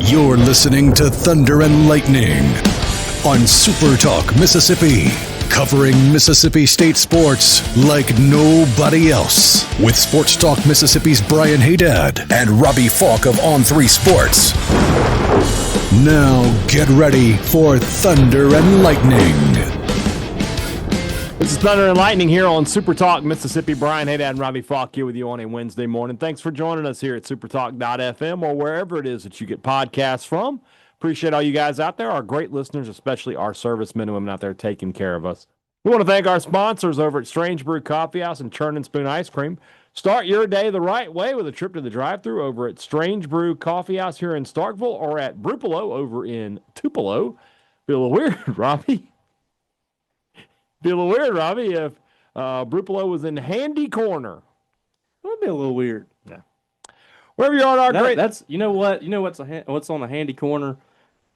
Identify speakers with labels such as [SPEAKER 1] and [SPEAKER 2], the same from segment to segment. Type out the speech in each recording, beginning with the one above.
[SPEAKER 1] You're listening to Thunder and Lightning on SuperTalk Mississippi, covering Mississippi State sports like nobody else. With Sports Talk Mississippi's Brian Hadad and Robbie Faulk of On3 Sports. Now get ready for Thunder and Lightning.
[SPEAKER 2] This is Thunder and Lightning here on SuperTalk Mississippi. Brian Hadad and Robbie Faulk here with you on a Wednesday morning. Thanks for joining us here at supertalk.fm or wherever it is that you get podcasts from. Appreciate all you guys out there, our great listeners, especially our servicemen and women out there taking care of us. We want to thank our sponsors over at Strange Brew Coffee House and Churn and Spoon Ice Cream. Start your day the right way with a trip to the drive-thru over at Strange Brew Coffee House here in Starkville or at Brupolo over in Tupelo. Be a little weird, Robbie. Be a little weird, Robbie, if Brupolo was in Handy Corner.
[SPEAKER 3] That'd be a little weird.
[SPEAKER 2] Yeah. Wherever you are, our great.
[SPEAKER 3] That's you know what what's on the Handy Corner.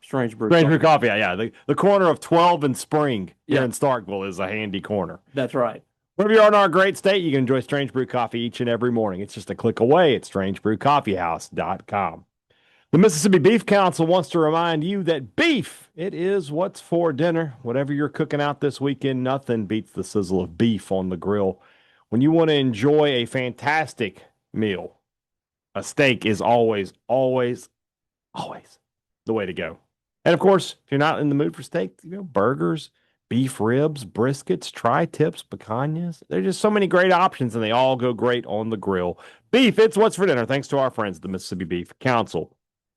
[SPEAKER 3] Strange Brew.
[SPEAKER 2] Strange Brew Coffee. Yeah. The corner of 12 and Spring here in Starkville is a Handy Corner.
[SPEAKER 3] That's right.
[SPEAKER 2] Wherever you are in our great state, you can enjoy Strange Brew Coffee each and every morning. It's just a click away at strangebrewcoffeehouse.com. The Mississippi Beef Council wants to remind you that beef, it is what's for dinner. Whatever you're cooking out this weekend, nothing beats the sizzle of beef on the grill. When you want to enjoy a fantastic meal, a steak is always the way to go. And of course, if you're not in the mood for steak, burgers, beef ribs, briskets, tri-tips, picanhas. There's just so many great options, and they all go great on the grill. Beef, it's what's for dinner, thanks to our friends at the Mississippi Beef Council.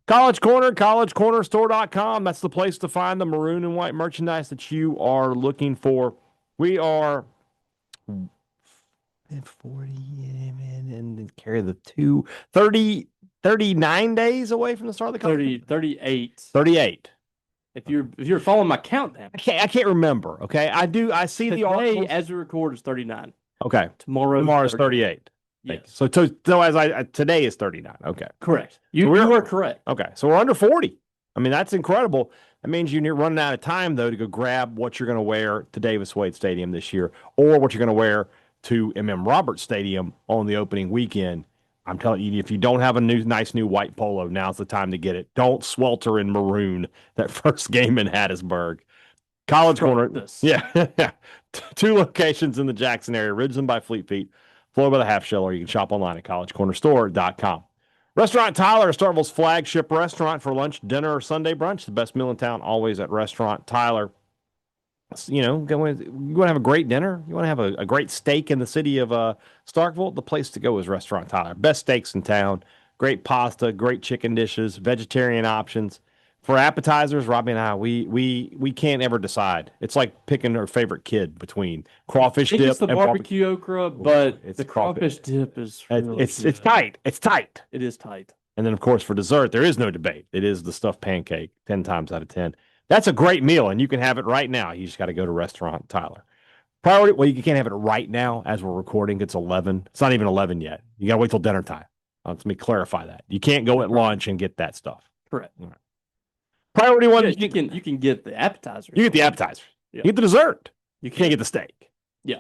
[SPEAKER 2] College Corner, collegecornerstore.com. That's the place to find the maroon and white merchandise that you are looking for. We are 40 and carry the 39 days away from the start of the college.
[SPEAKER 3] 38.
[SPEAKER 2] 38.
[SPEAKER 3] If you're following my countdown.
[SPEAKER 2] I can't remember. Okay. I see
[SPEAKER 3] today,
[SPEAKER 2] the article.
[SPEAKER 3] as we record, is 39.
[SPEAKER 2] Okay.
[SPEAKER 3] Tomorrow's
[SPEAKER 2] 38.
[SPEAKER 3] Yes.
[SPEAKER 2] So today is 39. Okay.
[SPEAKER 3] Correct. You are correct.
[SPEAKER 2] Okay. So we're under 40. I mean, that's incredible. That means you're running out of time, though, to go grab what you're going to wear to Davis Wade Stadium this year or what you're going to wear to M.M. Roberts Stadium on the opening weekend. I'm telling you, if you don't have a nice new white polo, now's the time to get it. Don't swelter in maroon that first game in Hattiesburg. College Corner. Yeah. 2 locations in the Jackson area. Ridgeland by Fleet Feet, Floor by the Half Shell, or you can shop online at collegecornerstore.com. Restaurant Tyler, Starkville's flagship restaurant for lunch, dinner, or Sunday brunch. The best meal in town, always at Restaurant Tyler. You want to have a great dinner? You want to have a great steak in the city of Starkville? The place to go is Restaurant Tyler. Best steaks in town. Great pasta, great chicken dishes, vegetarian options. For appetizers, Robbie and I, we can't ever decide. It's like picking our favorite kid between crawfish dip
[SPEAKER 3] it's the
[SPEAKER 2] and
[SPEAKER 3] barbecue okra, but
[SPEAKER 2] it's
[SPEAKER 3] the crawfish dip is really
[SPEAKER 2] it's tight. It's tight.
[SPEAKER 3] It is tight.
[SPEAKER 2] And then, of course, for dessert, there is no debate. It is the stuffed pancake 10 times out of 10. That's a great meal, and you can have it right now. You just got to go to Restaurant Tyler. Priority, well, you can't have it right now as we're recording. It's 11. It's not even 11 yet. You got to wait till dinner time. Let me clarify that. You can't go at lunch and get that stuff.
[SPEAKER 3] Correct.
[SPEAKER 2] All right. Priority one.
[SPEAKER 3] Yeah, you can get the appetizer.
[SPEAKER 2] You get the appetizer. Yeah. You get the dessert. You can't get the steak.
[SPEAKER 3] Yeah.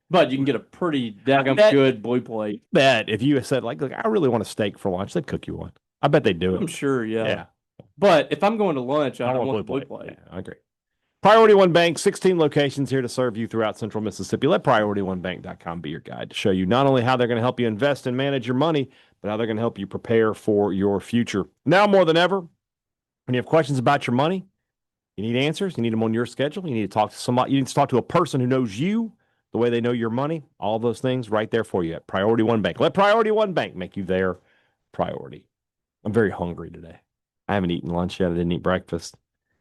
[SPEAKER 3] But you can get a pretty daggum good boy plate.
[SPEAKER 2] Bet if you said, look, I really want a steak for lunch, they'd cook you one. I bet they'd do it.
[SPEAKER 3] I'm sure, yeah. But if I'm going to lunch, I don't want a blue plate.
[SPEAKER 2] Yeah, I agree. Priority One Bank, 16 locations here to serve you throughout central Mississippi. Let PriorityOneBank.com be your guide to show you not only how they're going to help you invest and manage your money, but how they're going to help you prepare for your future. Now more than ever, when you have questions about your money, you need answers. You need them on your schedule. You need to talk to somebody. You need to talk to a person who knows you the way they know your money. All those things right there for you at Priority One Bank. Let Priority One Bank make you their priority. I'm very hungry today. I haven't eaten lunch yet. I didn't eat breakfast.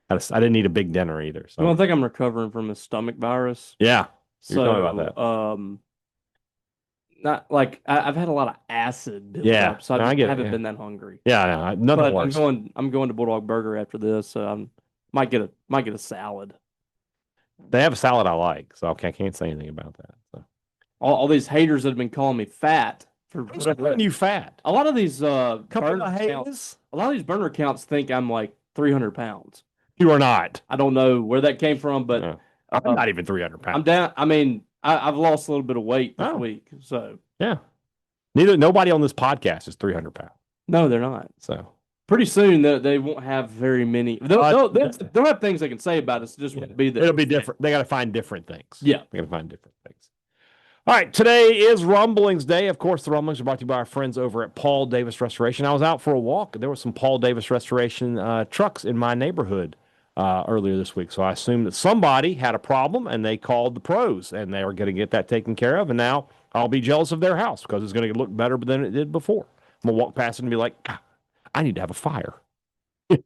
[SPEAKER 2] I didn't eat a big dinner either. So
[SPEAKER 3] I don't think I'm recovering from a stomach virus.
[SPEAKER 2] Yeah.
[SPEAKER 3] So,
[SPEAKER 2] you're talking about that.
[SPEAKER 3] Not like I've had a lot of acid built up, so I haven't been that hungry.
[SPEAKER 2] Yeah, nothing
[SPEAKER 3] worse.
[SPEAKER 2] worse.
[SPEAKER 3] I'm going to Bulldog Burger after this, so I might get a salad.
[SPEAKER 2] They have a salad I like, so I can't say anything about that. So.
[SPEAKER 3] All these haters that have been calling me fat
[SPEAKER 2] Who's calling you fat?
[SPEAKER 3] A lot of these
[SPEAKER 2] couple of haters.
[SPEAKER 3] A lot of these burner accounts think I'm like 300 pounds.
[SPEAKER 2] You are not.
[SPEAKER 3] I don't know where that came from, but
[SPEAKER 2] I'm not even 300 pounds.
[SPEAKER 3] I'm down. I mean, I've lost a little bit of weight this week, so
[SPEAKER 2] yeah. Nobody on this podcast is 300 pounds.
[SPEAKER 3] No, they're not.
[SPEAKER 2] So
[SPEAKER 3] Pretty soon they won't have very many. They'll have things they can say about us. It just won't be that.
[SPEAKER 2] It'll be different. They got to find different things.
[SPEAKER 3] Yeah.
[SPEAKER 2] They got to find different things. All right. Today is Rumblings Day. Of course, the Rumblings are brought to you by our friends over at Paul Davis Restoration. I was out for a walk. There were some Paul Davis Restoration trucks in my neighborhood earlier this week. So I assumed that somebody had a problem and they called the pros and they were going to get that taken care of. And now I'll be jealous of their house because it's going to look better than it did before. I'm going to walk past it and be like, I need to have a fire. I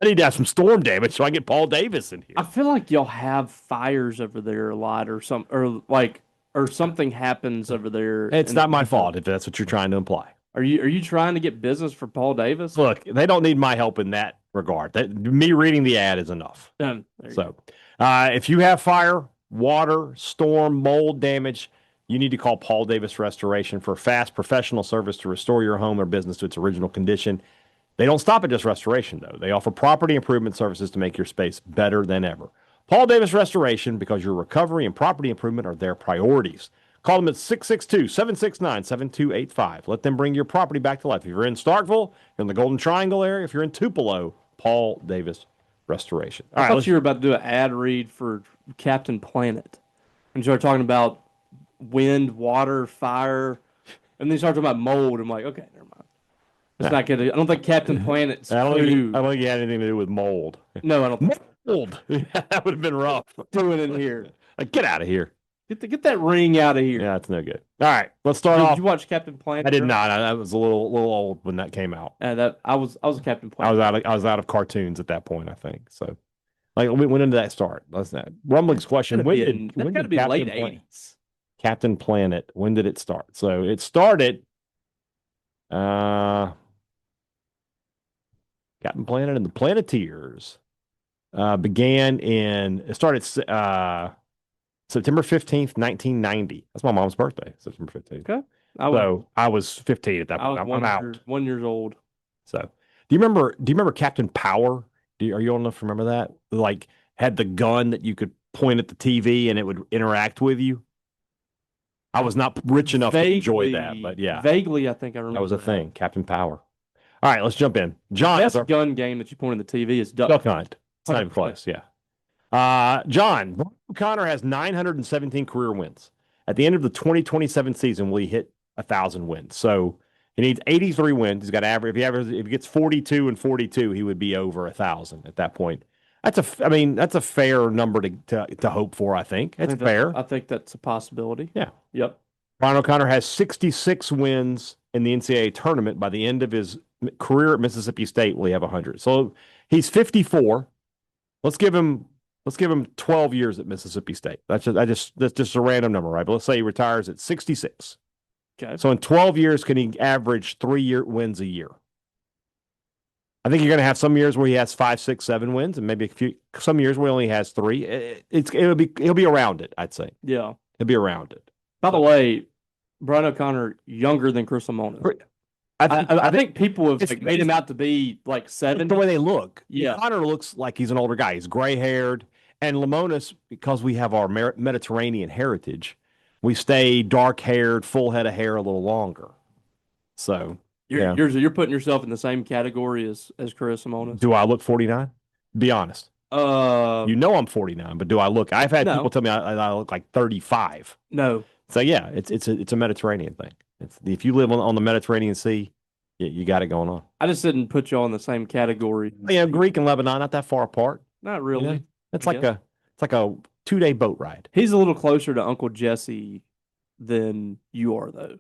[SPEAKER 2] need to have some storm damage so I get Paul Davis in here.
[SPEAKER 3] I feel like y'all have fires over there a lot or something happens over there.
[SPEAKER 2] It's not my fault if that's what you're trying to imply.
[SPEAKER 3] Are you trying to get business for Paul Davis?
[SPEAKER 2] Look, they don't need my help in that regard. Me reading the ad is enough. If you have fire, water, storm, mold damage, you need to call Paul Davis Restoration for fast professional service to restore your home or business to its original condition. They don't stop at just restoration, though. They offer property improvement services to make your space better than ever. Paul Davis Restoration, because your recovery and property improvement are their priorities. Call them at 662-769-7285. Let them bring your property back to life. If you're in Starkville, you're in the Golden Triangle area, if you're in Tupelo, Paul Davis Restoration.
[SPEAKER 3] I thought you were about to do an ad read for Captain Planet. And you started talking about wind, water, fire, and then you started talking about mold. I'm like, okay, never mind. It's not good. I don't think Captain Planet's
[SPEAKER 2] I don't think he had anything to do with mold.
[SPEAKER 3] No, I don't think
[SPEAKER 2] mold. That would have been rough.
[SPEAKER 3] Doing it in here.
[SPEAKER 2] Like, get out of here.
[SPEAKER 3] Get that ring out of here.
[SPEAKER 2] Yeah, that's no good. All right, let's start off.
[SPEAKER 3] Did you watch Captain Planet?
[SPEAKER 2] I did not. I was a little old when that came out.
[SPEAKER 3] I was a Captain Planet.
[SPEAKER 2] I was out of cartoons at that point, I think. So, like, when did that start? That's that. Rumblings question. When did
[SPEAKER 3] be late 80s.
[SPEAKER 2] Captain Planet, when did it start? So it started Captain Planet and the Planeteers it started September 15th, 1990. That's my mom's birthday, September 15th.
[SPEAKER 3] Okay.
[SPEAKER 2] I was 15 at that point. I'm out.
[SPEAKER 3] 1 year old.
[SPEAKER 2] So, do you remember Captain Power? Are you old enough to remember that? Like, had the gun that you could point at the TV and it would interact with you? I was not rich enough to enjoy that, but yeah.
[SPEAKER 3] Vaguely, I think I remember.
[SPEAKER 2] That was a thing, Captain Power. All right, let's jump in. John,
[SPEAKER 3] the best gun game that you point at the TV is Duck
[SPEAKER 2] Hunt. It's not even close, yeah. John O'Connor has 917 career wins. At the end of the 2027 season, will he hit 1,000 wins? So he needs 83 wins. He's got average. If he gets 42 and 42, he would be over 1,000 at that point. That's a fair number to hope for. I think it's fair.
[SPEAKER 3] I think that's a possibility.
[SPEAKER 2] Yeah.
[SPEAKER 3] Yep.
[SPEAKER 2] Brian O'Connor has 66 wins in the NCAA tournament. By the end of his career at Mississippi State, will he have 100? So he's 54. Let's give him 12 years at Mississippi State. That's just a random number, right? But let's say he retires at 66.
[SPEAKER 3] Okay.
[SPEAKER 2] So in 12 years, can he average 3 wins a year? I think you're going to have some years where he has 5, 6, 7 wins, and maybe some years where he only has 3. He'll be around it, I'd say.
[SPEAKER 3] Yeah,
[SPEAKER 2] he'll be around it.
[SPEAKER 3] By the way, Brian O'Connor younger than Chris Lemonis. I think people have made him out to be like 70.
[SPEAKER 2] The way they look,
[SPEAKER 3] yeah.
[SPEAKER 2] O'Connor looks like he's an older guy. He's gray haired, and Lemonis, because we have our Mediterranean heritage, we stay dark haired, full head of hair a little longer. So.
[SPEAKER 3] You're putting yourself in the same category as Chris Lemonis.
[SPEAKER 2] Do I look 49? Be honest. I'm 49, but do I look? I've had people tell me I look like 35.
[SPEAKER 3] No.
[SPEAKER 2] So yeah, it's a Mediterranean thing. If you live on the Mediterranean Sea, you got it going on.
[SPEAKER 3] I just didn't put you all in the same category.
[SPEAKER 2] Yeah, Greek and Lebanon, not that far apart.
[SPEAKER 3] Not really.
[SPEAKER 2] You know? It's like a 2-day boat ride.
[SPEAKER 3] He's a little closer to Uncle Jesse than you are, though.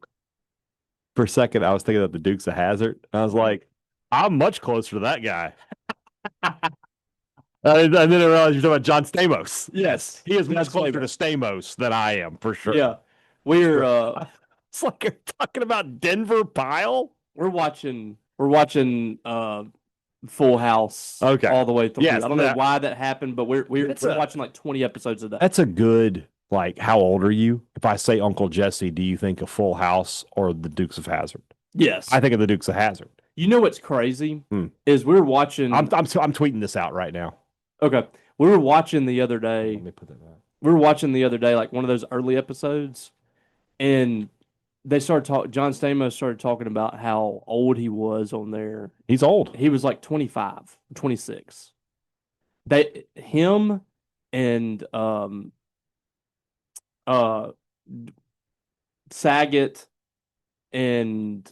[SPEAKER 2] For a second, I was thinking of the Dukes of Hazzard. I was like, I'm much closer to that guy. And then I realized you're talking about John Stamos.
[SPEAKER 3] Yes.
[SPEAKER 2] He is much closer to Stamos than I am, for sure.
[SPEAKER 3] Yeah. We're
[SPEAKER 2] it's like you're talking about Denver Pyle.
[SPEAKER 3] We're watching Full House all the way through.
[SPEAKER 2] Yes,
[SPEAKER 3] I don't know why that happened, but we're watching like 20 episodes of that.
[SPEAKER 2] That's a good, like, how old are you? If I say Uncle Jesse, do you think of Full House or the Dukes of Hazzard?
[SPEAKER 3] Yes.
[SPEAKER 2] I think of the Dukes of Hazzard.
[SPEAKER 3] You know what's crazy is we're watching.
[SPEAKER 2] I'm tweeting this out right now.
[SPEAKER 3] Okay. We were watching the other day.
[SPEAKER 2] Let me put that back.
[SPEAKER 3] We were watching the other day, like one of those early episodes, and John Stamos started talking about how old he was on there.
[SPEAKER 2] He's old.
[SPEAKER 3] He was like 25, 26. Him and uh Saget and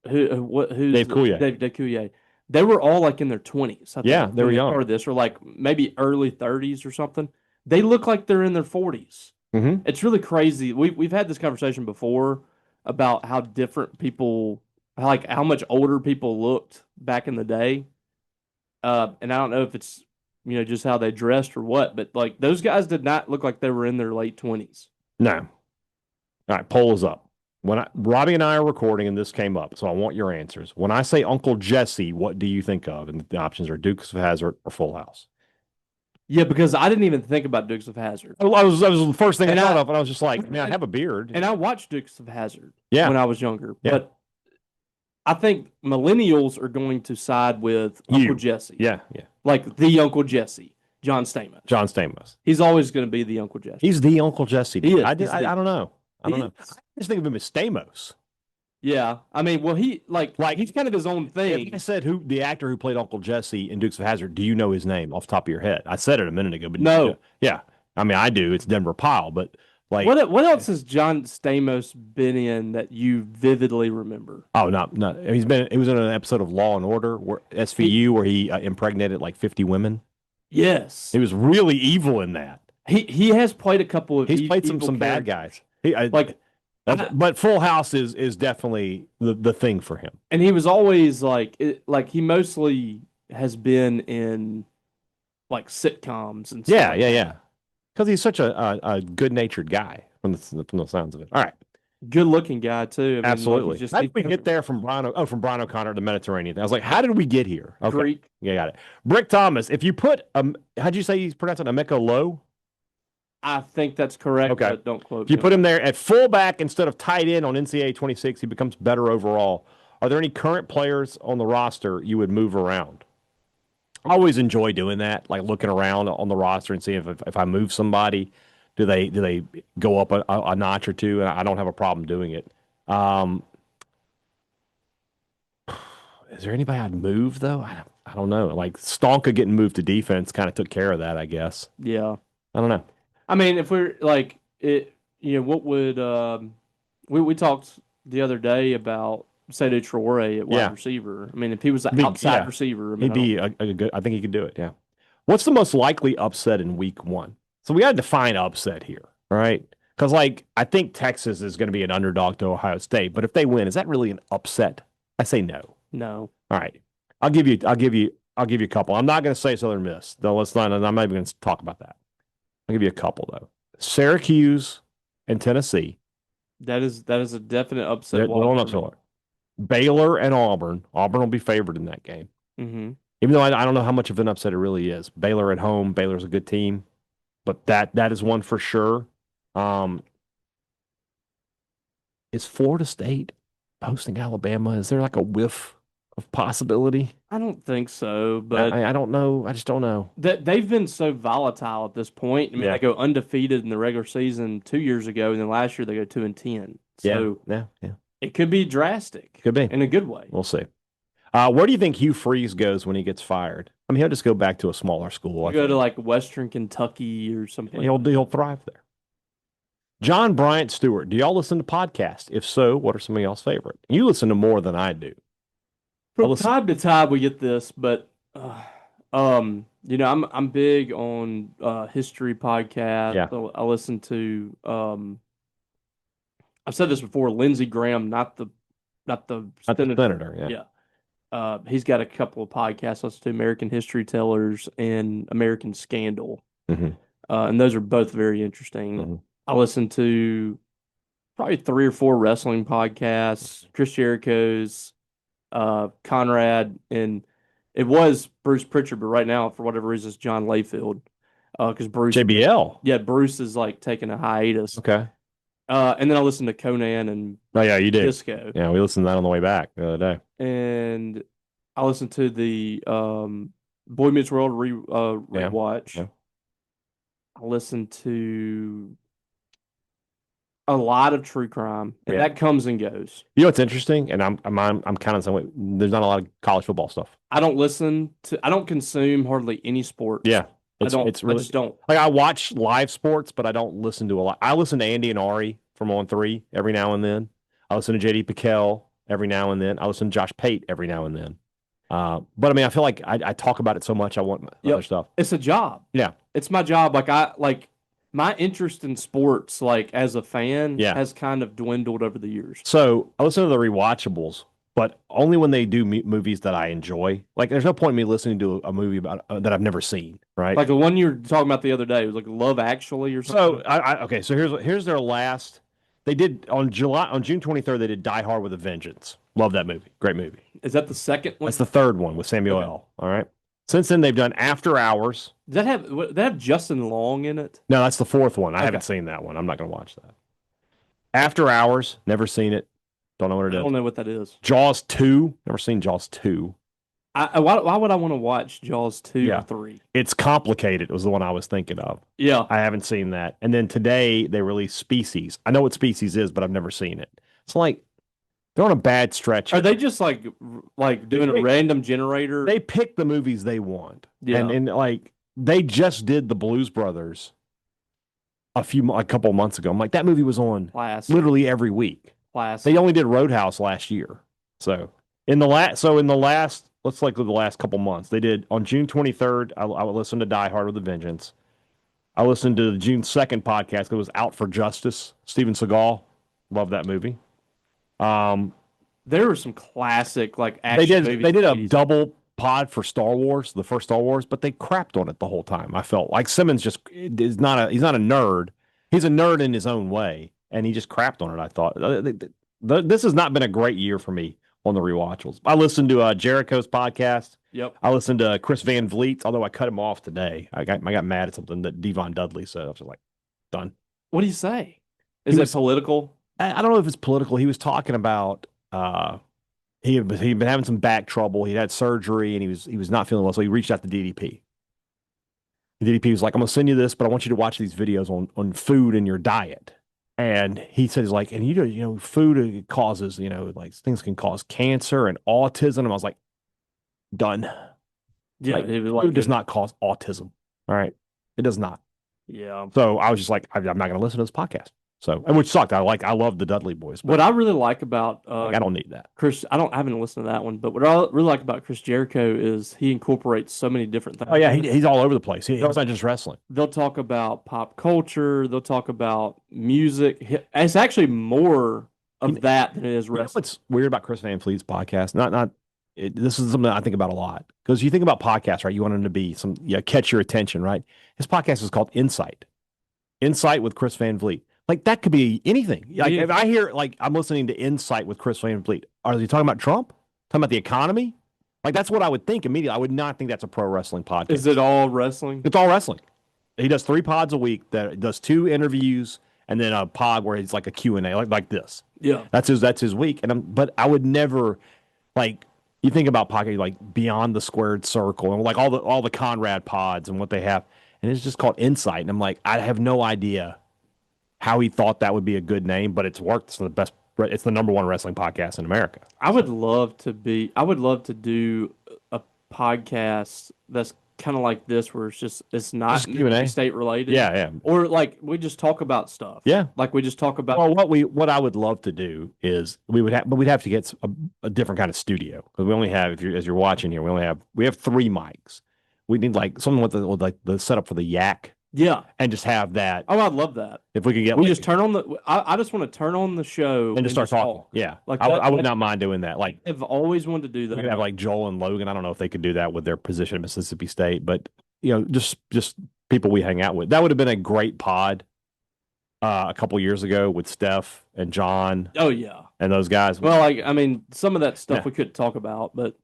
[SPEAKER 3] who's
[SPEAKER 2] Dave Coulier.
[SPEAKER 3] Dave Coulier. They were all like in their 20s. I think,
[SPEAKER 2] Yeah, they were
[SPEAKER 3] when
[SPEAKER 2] young.
[SPEAKER 3] started this, or like maybe early 30s or something. They look like they're in their 40s.
[SPEAKER 2] Mm-hmm.
[SPEAKER 3] It's really crazy. We've had this conversation before about how different people, like how much older people looked back in the day. And I don't know if it's just how they dressed or what, but like those guys did not look like they were in their late 20s.
[SPEAKER 2] No. All right, poll is up. Robbie and I are recording, and this came up, so I want your answers. When I say Uncle Jesse, what do you think of? And the options are Dukes of Hazzard or Full House.
[SPEAKER 3] Yeah, because I didn't even think about Dukes of Hazzard.
[SPEAKER 2] That was the first thing I thought of, and I was just like, man, I have a beard.
[SPEAKER 3] And I watched Dukes of Hazzard
[SPEAKER 2] Yeah.
[SPEAKER 3] when I was younger.
[SPEAKER 2] Yeah.
[SPEAKER 3] But I think millennials are going to side with Uncle Jesse.
[SPEAKER 2] Yeah, yeah.
[SPEAKER 3] Like the Uncle Jesse, John Stamos.
[SPEAKER 2] John Stamos.
[SPEAKER 3] He's always going to be the Uncle Jesse.
[SPEAKER 2] He's the Uncle Jesse.
[SPEAKER 3] He is.
[SPEAKER 2] I don't know. I don't know.
[SPEAKER 3] is.
[SPEAKER 2] I just think of him as Stamos.
[SPEAKER 3] Yeah. I mean, well, he's kind of his own thing.
[SPEAKER 2] If I said the actor who played Uncle Jesse in Dukes of Hazzard, do you know his name off the top of your head? I said it a minute ago, but
[SPEAKER 3] no.
[SPEAKER 2] Yeah. I mean, I do. It's Denver Pyle, but like
[SPEAKER 3] what else has John Stamos been in that you vividly remember?
[SPEAKER 2] Oh, no. He was in an episode of Law and Order, SVU, where he impregnated like 50 women.
[SPEAKER 3] Yes.
[SPEAKER 2] He was really evil in that.
[SPEAKER 3] He has played a couple of
[SPEAKER 2] He's played some bad guys. But Full House is definitely the thing for him.
[SPEAKER 3] And he was always he mostly has been in like sitcoms and stuff.
[SPEAKER 2] Yeah. Because he's such a good-natured guy from the sounds of it. All right.
[SPEAKER 3] Good-looking guy too. I mean,
[SPEAKER 2] absolutely. How did we get there from Brian O'Connor to the Mediterranean? I was like, how did we get here? Okay.
[SPEAKER 3] Greek.
[SPEAKER 2] Yeah, got it. Brick Thomas, if you put how'd you say he's pronounced it? Emeka Lowe?
[SPEAKER 3] I think that's correct,
[SPEAKER 2] okay.
[SPEAKER 3] But don't quote
[SPEAKER 2] me. If you put him there at fullback instead of tight end on NCAA 26, he becomes better overall. Are there any current players on the roster you would move around? I always enjoy doing that, like looking around on the roster and seeing if I move somebody, do they go up a notch or two? And I don't have a problem doing it. Is there anybody I'd move though? I don't know. Like Stonka getting moved to defense kind of took care of that, I guess.
[SPEAKER 3] Yeah.
[SPEAKER 2] I don't know.
[SPEAKER 3] I mean, if we're like it, what would we talked the other day about Seydou Traoré at wide receiver. I mean, if he was an outside receiver,
[SPEAKER 2] he'd be a good. I think he could do it. Yeah. What's the most likely upset in week 1? So we got to define upset here, right? Because I think Texas is going to be an underdog to Ohio State, but if they win, is that really an upset? I say no.
[SPEAKER 3] No.
[SPEAKER 2] All right. I'll give you a couple. I'm not going to say Southern Miss. Though let's not. I'm not even going to talk about that. I'll give you a couple though. Syracuse and Tennessee.
[SPEAKER 3] That is a definite upset.
[SPEAKER 2] Baylor and Auburn. Auburn will be favored in that game.
[SPEAKER 3] Mm-hmm.
[SPEAKER 2] Even though I don't know how much of an upset it really is. Baylor at home. Baylor's a good team, but that is one for sure. Is Florida State hosting Alabama? Is there like a whiff of possibility?
[SPEAKER 3] I don't think so, but
[SPEAKER 2] I don't know. I just don't know.
[SPEAKER 3] They've been so volatile at this point. I mean, they go undefeated in the regular season 2 years ago, and then last year they go 2-10. So
[SPEAKER 2] yeah.
[SPEAKER 3] It could be drastic.
[SPEAKER 2] Could be.
[SPEAKER 3] In a good way.
[SPEAKER 2] We'll see. Where do you think Hugh Freeze goes when he gets fired? I mean, he'll just go back to a smaller school.
[SPEAKER 3] He'll go to like Western Kentucky or something.
[SPEAKER 2] He'll thrive there. John Bryant Stewart, do y'all listen to podcasts? If so, what are some of y'all's favorite? You listen to more than I do.
[SPEAKER 3] From time to time we get this, but I'm big on history podcasts.
[SPEAKER 2] Yeah.
[SPEAKER 3] I listen to I've said this before, Lindsey Graham, not the
[SPEAKER 2] senator.
[SPEAKER 3] Yeah. He's got a couple of podcasts. I listen to American History Tellers and American Scandal.
[SPEAKER 2] Mm-hmm.
[SPEAKER 3] And those are both very interesting.
[SPEAKER 2] Mm-hmm.
[SPEAKER 3] I listen to probably 3 or 4 wrestling podcasts, Chris Jericho's, Conrad, and it was Bruce Pritchard, but right now, for whatever reason, it's John Layfield. Because Bruce
[SPEAKER 2] JBL.
[SPEAKER 3] Yeah, Bruce is like taking a hiatus.
[SPEAKER 2] Okay.
[SPEAKER 3] And then I listened to Conan and
[SPEAKER 2] you did.
[SPEAKER 3] Disco.
[SPEAKER 2] Yeah, we listened to that on the way back the other day.
[SPEAKER 3] And I listened to the Boy Meets World rewatch.
[SPEAKER 2] Yeah.
[SPEAKER 3] I listened to a lot of true crime, and
[SPEAKER 2] Yeah.
[SPEAKER 3] that comes and goes.
[SPEAKER 2] You know what's interesting, and I'm kind of the same way. There's not a lot of college football stuff.
[SPEAKER 3] I don't consume hardly any sports.
[SPEAKER 2] Yeah,
[SPEAKER 3] I
[SPEAKER 2] really
[SPEAKER 3] just don't.
[SPEAKER 2] like I watch live sports, but I don't listen to a lot. I listen to Andy and Ari from On Three every now and then. I listen to JD Piquel every now and then. I listen to Josh Pate every now and then. But I mean, I feel like I talk about it so much. I want other stuff.
[SPEAKER 3] It's a job.
[SPEAKER 2] Yeah,
[SPEAKER 3] it's my job. My interest in sports, like as a fan, has kind of dwindled over the years.
[SPEAKER 2] So I listen to the rewatchables, but only when they do movies that I enjoy. Like, there's no point in me listening to a movie about that I've never seen. Right?
[SPEAKER 3] Like the one you were talking about the other day, it was like Love Actually or something.
[SPEAKER 2] So okay. So here's their last. They did on June 23rd. They did Die Hard with a Vengeance. Love that movie. Great movie.
[SPEAKER 3] Is that the second one?
[SPEAKER 2] That's the third one with Samuel L. All right. Since then, they've done After Hours.
[SPEAKER 3] Does that have Justin Long in it?
[SPEAKER 2] No, that's the fourth one. I haven't seen that one. I'm not going to watch that. After Hours. Never seen it. Don't know what it is.
[SPEAKER 3] I don't know what that is.
[SPEAKER 2] Jaws 2. Never seen Jaws 2.
[SPEAKER 3] Why would I want to watch Jaws 2 or 3?
[SPEAKER 2] It's Complicated was the one I was thinking of.
[SPEAKER 3] Yeah.
[SPEAKER 2] I haven't seen that. And then today they released Species. I know what Species is, but I've never seen it. It's like they're on a bad stretch.
[SPEAKER 3] Are they just like doing a random generator?
[SPEAKER 2] They pick the movies they want.
[SPEAKER 3] Yeah.
[SPEAKER 2] And like they just did the Blues Brothers a couple of months ago. I'm like, that movie was on literally every week. They only did Roadhouse last year. So in the last let's like the last couple months, they did on June 23rd. I would listen to Die Hard with a Vengeance. I listened to the June 2nd podcast. It was Out for Justice. Steven Seagal. Love that movie.
[SPEAKER 3] There were some classic action movies.
[SPEAKER 2] They did a double pod for Star Wars, the first Star Wars, but they crapped on it the whole time. I felt like Simmons he's not a nerd. He's a nerd in his own way, and he just crapped on it. I thought this has not been a great year for me on the rewatchables. I listened to Jericho's podcast.
[SPEAKER 3] Yep.
[SPEAKER 2] I listened to Chris Van Vliet, although I cut him off today. I got mad at something that Devon Dudley said. I was just like, done.
[SPEAKER 3] What do you say? Is it political?
[SPEAKER 2] I don't know if it's political. He was talking about he'd been having some back trouble. He'd had surgery and he was not feeling well, so he reached out to DDP. DDP was like, I'm gonna send you this, but I want you to watch these videos on food and your diet. And he said, he's like, and you know, food causes, like things can cause cancer and autism. And I was like, done.
[SPEAKER 3] Yeah,
[SPEAKER 2] food does not cause autism. All right, it does not.
[SPEAKER 3] Yeah.
[SPEAKER 2] So I was just like, I'm not going to listen to this podcast. So, and which sucked. I love the Dudley Boys.
[SPEAKER 3] What I really like about
[SPEAKER 2] I don't need that.
[SPEAKER 3] Chris, I haven't listened to that one, but what I really like about Chris Jericho is he incorporates so many different things.
[SPEAKER 2] Oh yeah, he's all over the place. He's not just wrestling.
[SPEAKER 3] They'll talk about pop culture. They'll talk about music. It's actually more of that than it is wrestling.
[SPEAKER 2] What's weird about Chris Van Vliet's podcast? This is something I think about a lot because you think about podcasts, right? You want them to be catch your attention, right? His podcast is called Insight. Insight with Chris Van Vliet. Like that could be anything. Like if I hear I'm listening to Insight with Chris Van Vliet, are they talking about Trump? Talking about the economy? Like that's what I would think immediately. I would not think that's a pro wrestling podcast.
[SPEAKER 3] Is it all wrestling?
[SPEAKER 2] It's all wrestling. He does 3 pods a week. That does 2 interviews and then a pod where it's like a Q&A, like this.
[SPEAKER 3] Yeah,
[SPEAKER 2] that's his week. But I would never you think about podcast like Beyond the Squared Circle and like all the Conrad pods and what they have, and it's just called Insight. And I'm like, I have no idea how he thought that would be a good name, but it's worked. It's the best. It's the #1 wrestling podcast in America.
[SPEAKER 3] I would love to do a podcast that's kind of like this, where it's not
[SPEAKER 2] Q&A.
[SPEAKER 3] state related.
[SPEAKER 2] Yeah.
[SPEAKER 3] Or like we just talk about stuff.
[SPEAKER 2] Yeah.
[SPEAKER 3] Like we just talk about.
[SPEAKER 2] Well, what I would love to do is we'd have to get a different kind of studio because we only have, as you're watching here, we have 3 mics. We need like something with the setup for the yak.
[SPEAKER 3] Yeah,
[SPEAKER 2] and just have that.
[SPEAKER 3] Oh, I'd love that.
[SPEAKER 2] If we could get,
[SPEAKER 3] just turn on the. I just want to turn on the show
[SPEAKER 2] and just start talking. Talk. Yeah, I would not mind doing that. Like
[SPEAKER 3] I've always wanted to do that.
[SPEAKER 2] We could have like Joel and Logan. I don't know if they could do that with their position at Mississippi State, but just people we hang out with. That would have been a great pod. A couple years ago with Steph and John.
[SPEAKER 3] Oh yeah,
[SPEAKER 2] and those guys.
[SPEAKER 3] Well, some of that stuff we couldn't talk about, but.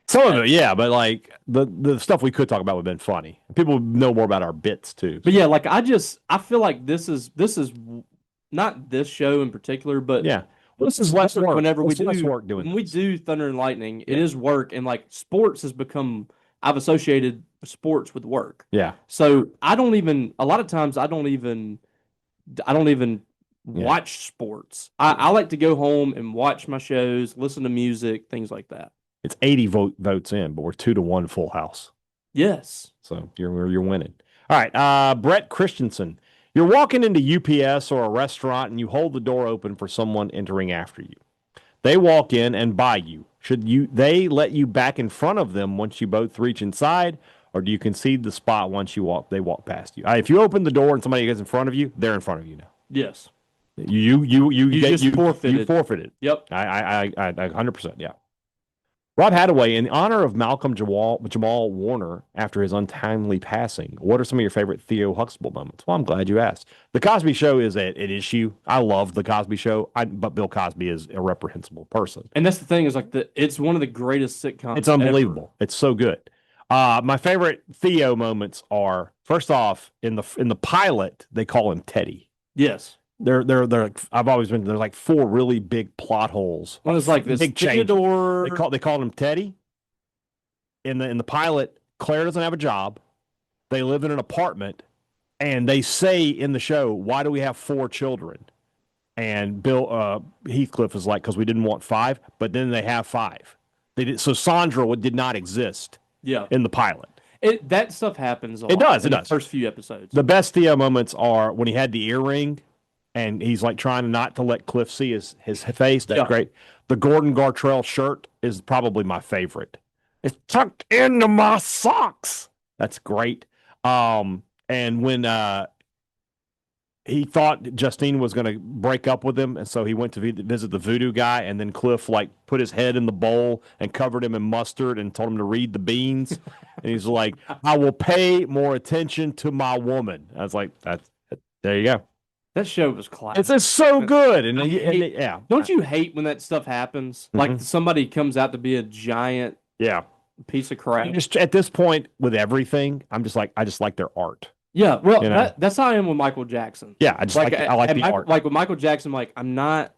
[SPEAKER 2] Some of it, yeah, but like the stuff we could talk about would have been funny. People would know more about our bits too.
[SPEAKER 3] But yeah, I feel like this is not this show in particular, but
[SPEAKER 2] yeah, this is less work.
[SPEAKER 3] Whenever we
[SPEAKER 2] do
[SPEAKER 3] Thunder and Lightning, it is work, and like sports has become. I've associated sports with work.
[SPEAKER 2] Yeah.
[SPEAKER 3] So a lot of times I don't even watch sports. I like to go home and watch my shows, listen to music, things like that.
[SPEAKER 2] It's 80 votes in, but we're 2-1 full house.
[SPEAKER 3] Yes.
[SPEAKER 2] So you're winning. All right, Brett Christensen. You're walking into UPS or a restaurant and you hold the door open for someone entering after you. They walk in and buy you. Should they let you back in front of them once you both reach inside, or do you concede the spot once they walk past you? If you open the door and somebody gets in front of you, they're in front of you now.
[SPEAKER 3] Yes.
[SPEAKER 2] You forfeited. You forfeited.
[SPEAKER 3] Yep.
[SPEAKER 2] I 100%. Yeah. Rob Hadaway, in honor of Malcolm Jamal Warner after his untimely passing, what are some of your favorite Theo Huxtable moments? Well, I'm glad you asked. The Cosby Show is an issue. I love The Cosby Show, but Bill Cosby is a reprehensible person.
[SPEAKER 3] And that's the thing is it's one of the greatest sitcoms.
[SPEAKER 2] It's unbelievable.
[SPEAKER 3] Ever.
[SPEAKER 2] It's so good. My favorite Theo moments are, first off, in the pilot, they call him Teddy.
[SPEAKER 3] Yes.
[SPEAKER 2] They're I've always been, there's like 4 really big plot holes.
[SPEAKER 3] One is like this
[SPEAKER 2] big
[SPEAKER 3] Theodore.
[SPEAKER 2] They called him Teddy. In the pilot, Claire doesn't have a job. They live in an apartment, and they say in the show, "Why do we have 4 children?" And Bill Heathcliff is like, "Because we didn't want 5," but then they have 5. So Sandra did not exist.
[SPEAKER 3] Yeah.
[SPEAKER 2] In the pilot.
[SPEAKER 3] That stuff happens a lot.
[SPEAKER 2] It does.
[SPEAKER 3] The first few episodes.
[SPEAKER 2] The best Theo moments are when he had the earring. And he's like trying not to let Cliff see his face. That's great. The Gordon Gartrell shirt is probably my favorite. It's tucked into my socks. That's great. And when he thought Justine was going to break up with him, and so he went to visit the voodoo guy, and then Cliff like put his head in the bowl and covered him in mustard and told him to read the beans. And he's like, "I will pay more attention to my woman." I was like, there you go.
[SPEAKER 3] That show was classic.
[SPEAKER 2] It's so good. And
[SPEAKER 3] yeah. Don't you hate when that stuff happens? Mm-hmm. Like somebody comes out to be a giant piece of crap.
[SPEAKER 2] Just at this point with everything, I just like their art.
[SPEAKER 3] Yeah, well, that's how I am with Michael Jackson.
[SPEAKER 2] Yeah, I like the art.
[SPEAKER 3] Like with Michael Jackson, like I'm not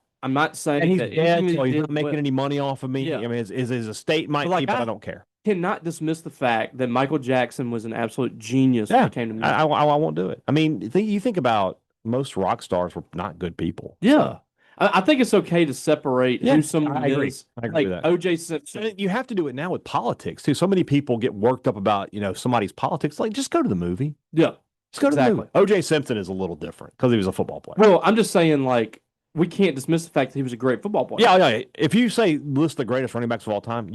[SPEAKER 3] saying
[SPEAKER 2] and he's
[SPEAKER 3] that
[SPEAKER 2] dead, so he's not making any money off of me. Yeah. I mean, his estate might be, but I don't care.
[SPEAKER 3] Cannot dismiss the fact that Michael Jackson was an absolute genius when it came to music.
[SPEAKER 2] I won't do it. I mean, you think about most rock stars were not good people.
[SPEAKER 3] Yeah. I think it's okay to separate who someone is.
[SPEAKER 2] I agree with that.
[SPEAKER 3] O.J. Simpson.
[SPEAKER 2] You have to do it now with politics, too. So many people get worked up about, somebody's politics. Like, just go to the movie.
[SPEAKER 3] Yeah.
[SPEAKER 2] Just go to the movie. O.J. Simpson is a little different because he was a football player.
[SPEAKER 3] Well, I'm just saying, like, we can't dismiss the fact that he was a great football player.
[SPEAKER 2] Yeah. If you say list the greatest running backs of all time,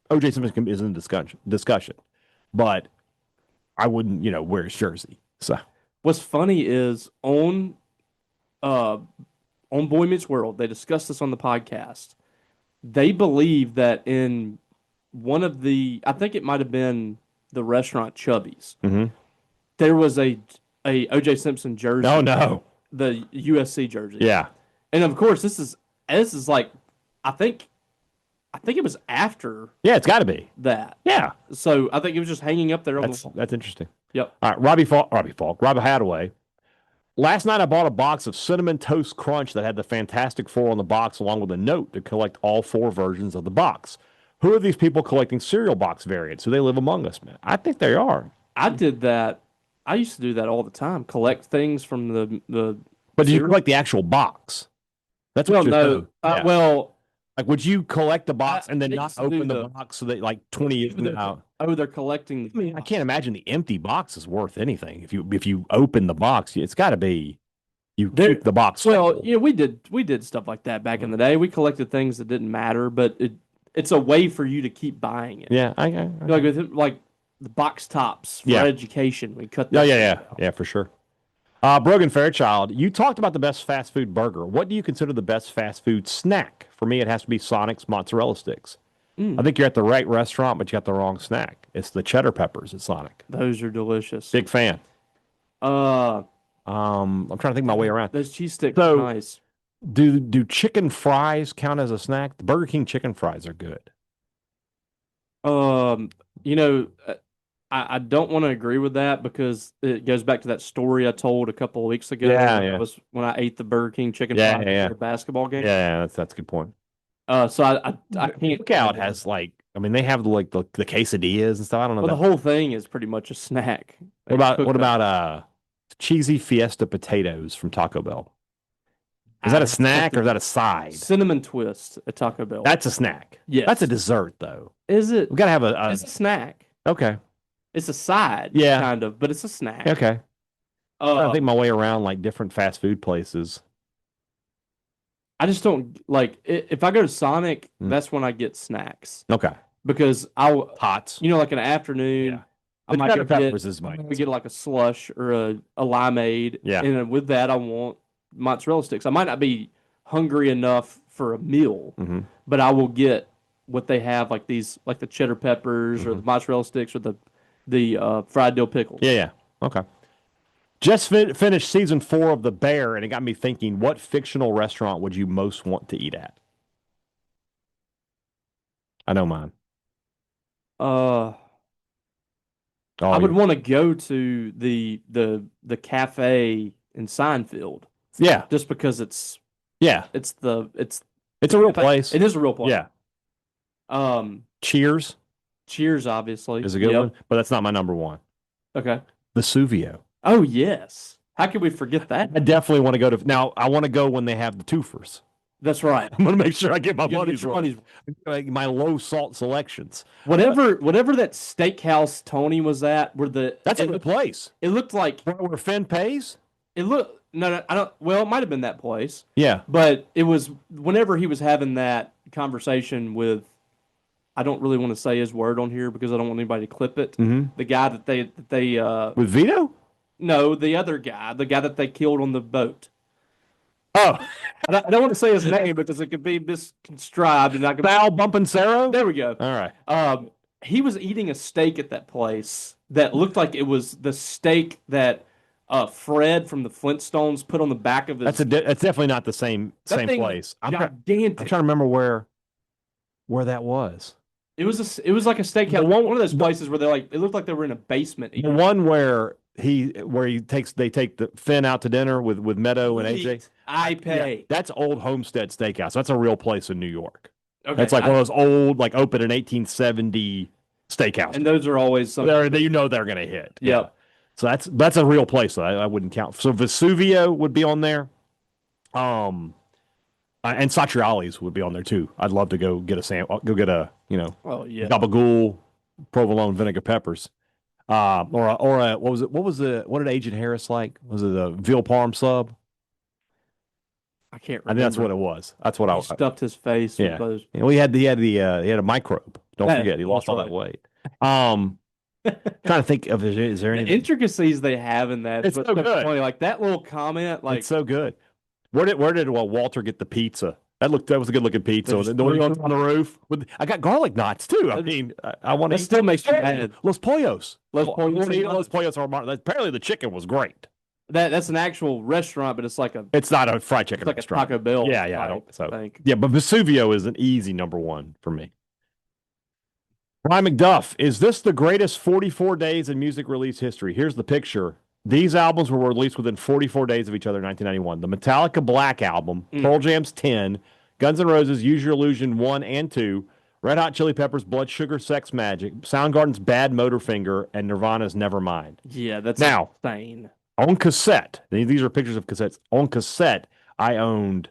[SPEAKER 2] O.J. Simpson is in discussion. But I wouldn't, wear his jersey. So
[SPEAKER 3] what's funny is on Boy Meets World, they discussed this on the podcast. They believe that in one of I think it might have been the restaurant Chubby's, there was a O.J. Simpson jersey.
[SPEAKER 2] Oh, no.
[SPEAKER 3] The USC jersey.
[SPEAKER 2] Yeah.
[SPEAKER 3] And of course, this is like, I think it was after.
[SPEAKER 2] Yeah, it's got to be
[SPEAKER 3] that.
[SPEAKER 2] Yeah.
[SPEAKER 3] So I think it was just hanging up there.
[SPEAKER 2] That's interesting.
[SPEAKER 3] Yep.
[SPEAKER 2] All right, Robbie Faulk, Robbie Hadaway. Last night I bought a box of Cinnamon Toast Crunch that had the Fantastic Four on the box along with a note to collect all 4 versions of the box. Who are these people collecting cereal box variants? Do they live among us, man? I think they are.
[SPEAKER 3] I did that. I used to do that all the time. Collect things from the
[SPEAKER 2] But do you collect the actual box? That's what you do.
[SPEAKER 3] Well,
[SPEAKER 2] like, would you collect the box and then not open the box so that, like, 20 years from now?
[SPEAKER 3] Oh, they're collecting.
[SPEAKER 2] I mean, I can't imagine the empty box is worth anything. If you open the box, it's got to be keep the box.
[SPEAKER 3] Well, we did stuff like that back in the day. We collected things that didn't matter, but it's a way for you to keep buying it.
[SPEAKER 2] Yeah,
[SPEAKER 3] like the box tops for education. We cut.
[SPEAKER 2] Yeah, for sure. Brogan Fairchild, you talked about the best fast food burger. What do you consider the best fast food snack? For me, it has to be Sonic's mozzarella sticks. I think you're at the right restaurant, but you got the wrong snack. It's the cheddar peppers at Sonic.
[SPEAKER 3] Those are delicious.
[SPEAKER 2] Big fan. I'm trying to think my way around.
[SPEAKER 3] Those cheese sticks are nice.
[SPEAKER 2] Do chicken fries count as a snack? The Burger King chicken fries are good.
[SPEAKER 3] I don't want to agree with that because it goes back to that story I told a couple of weeks ago.
[SPEAKER 2] Yeah.
[SPEAKER 3] It was when I ate the Burger King chicken fries at a basketball game.
[SPEAKER 2] Yeah, that's a good point.
[SPEAKER 3] So I can't.
[SPEAKER 2] Cookout has they have the quesadillas and stuff. I don't know.
[SPEAKER 3] Well, the whole thing is pretty much a snack.
[SPEAKER 2] What about cheesy Fiesta potatoes from Taco Bell? Is that a snack or is that a side?
[SPEAKER 3] Cinnamon twist at Taco Bell.
[SPEAKER 2] That's a snack.
[SPEAKER 3] Yes.
[SPEAKER 2] That's a dessert, though.
[SPEAKER 3] Is it?
[SPEAKER 2] We got to have
[SPEAKER 3] It's a snack.
[SPEAKER 2] Okay.
[SPEAKER 3] It's a side,
[SPEAKER 2] Yeah.
[SPEAKER 3] kind of, but it's a snack.
[SPEAKER 2] Okay. I think my way around like different fast food places.
[SPEAKER 3] I just don't like if I go to Sonic, that's when I get snacks.
[SPEAKER 2] Okay.
[SPEAKER 3] Because
[SPEAKER 2] Hots.
[SPEAKER 3] like an afternoon,
[SPEAKER 2] Yeah.
[SPEAKER 3] I might
[SPEAKER 2] get
[SPEAKER 3] like a slush or a limeade.
[SPEAKER 2] Yeah.
[SPEAKER 3] And with that, I want mozzarella sticks. I might not be hungry enough for a meal, but I will get what they have, like the cheddar peppers or the mozzarella sticks or the fried dill pickles.
[SPEAKER 2] Yeah. Okay. Just finished season 4 of The Bear, and it got me thinking, what fictional restaurant would you most want to eat at? I know mine.
[SPEAKER 3] I would want to go to the cafe in Seinfeld.
[SPEAKER 2] Yeah.
[SPEAKER 3] Just because it's
[SPEAKER 2] a real place.
[SPEAKER 3] It is a real place.
[SPEAKER 2] Yeah. Cheers
[SPEAKER 3] Cheers, obviously.
[SPEAKER 2] is a good one, but that's not my number one.
[SPEAKER 3] Okay.
[SPEAKER 2] Vesuvio.
[SPEAKER 3] Oh, yes. How could we forget that?
[SPEAKER 2] I definitely want to go to. Now, I want to go when they have the twofers.
[SPEAKER 3] That's right.
[SPEAKER 2] I'm going to make sure I get my money's worth. Like my low salt selections.
[SPEAKER 3] Whatever that steakhouse Tony was at,
[SPEAKER 2] that's a good place.
[SPEAKER 3] It looked like
[SPEAKER 2] where Finn pays.
[SPEAKER 3] It looked no, I don't. Well, it might have been that place.
[SPEAKER 2] Yeah,
[SPEAKER 3] but it was whenever he was having that conversation with. I don't really want to say his word on here because I don't want anybody to clip it. The guy that they
[SPEAKER 2] with Vito.
[SPEAKER 3] No, the other guy, the guy that they killed on the boat.
[SPEAKER 2] Oh,
[SPEAKER 3] I don't want to say his name because it could be misconstrued. And
[SPEAKER 2] Val Bumpancero?
[SPEAKER 3] There we go.
[SPEAKER 2] All right.
[SPEAKER 3] He was eating a steak at that place that looked like it was the steak that Fred from the Flintstones put on the back of his.
[SPEAKER 2] That's definitely not the same place. I'm
[SPEAKER 3] gigantic.
[SPEAKER 2] I'm trying to remember where that was.
[SPEAKER 3] It was like a steakhouse. One of those places where it looked like they were in a basement.
[SPEAKER 2] The one where they take the Finn out to dinner with Meadow and AJ.
[SPEAKER 3] I pay.
[SPEAKER 2] Yeah, that's Old Homestead Steakhouse. That's a real place in New York.
[SPEAKER 3] Okay,
[SPEAKER 2] that's like one of those old, like open in 1870 steakhouses.
[SPEAKER 3] And those are always something
[SPEAKER 2] they're going to hit.
[SPEAKER 3] Yep. Yeah.
[SPEAKER 2] So that's a real place. So I wouldn't count. So Vesuvio would be on there. And Satriali's would be on there too. I'd love to go get a gabagool, provolone, vinegar peppers. What did Agent Harris like? Was it a veal parm sub?
[SPEAKER 3] I can't remember.
[SPEAKER 2] I think that's what it was. That's what
[SPEAKER 3] he stuffed his face with those.
[SPEAKER 2] He had he had a microbe. Don't forget, he lost all that weight. Trying to think of is there any
[SPEAKER 3] intricacies they have in that?
[SPEAKER 2] It's so good.
[SPEAKER 3] Funny. Like that little comment, like
[SPEAKER 2] it's so good. Where did Walter get the pizza? That was a good looking pizza. The one on the roof. I got garlic knots too. I mean, I want to.
[SPEAKER 3] It still makes you mad.
[SPEAKER 2] Los Pollos.
[SPEAKER 3] Los Pollos
[SPEAKER 2] are. Apparently, the chicken was great.
[SPEAKER 3] That's an actual restaurant, but it's
[SPEAKER 2] not a fried chicken restaurant.
[SPEAKER 3] Like a Taco Bell.
[SPEAKER 2] Yeah. I think. Yeah, but Vesuvio is an easy number one for me. Ryan McDuff, is this the greatest 44 days in music release history? Here's the picture. These albums were released within 44 days of each other in 1991. The Metallica Black Album, Pearl Jam's 10, Guns N' Roses' Use Your Illusion 1 and 2, Red Hot Chili Peppers' Blood Sugar Sex Magic, Soundgarden's Bad Motorfinger, and Nirvana's Nevermind.
[SPEAKER 3] Yeah, that's insane.
[SPEAKER 2] On cassette, these are pictures of cassettes. On cassette, I owned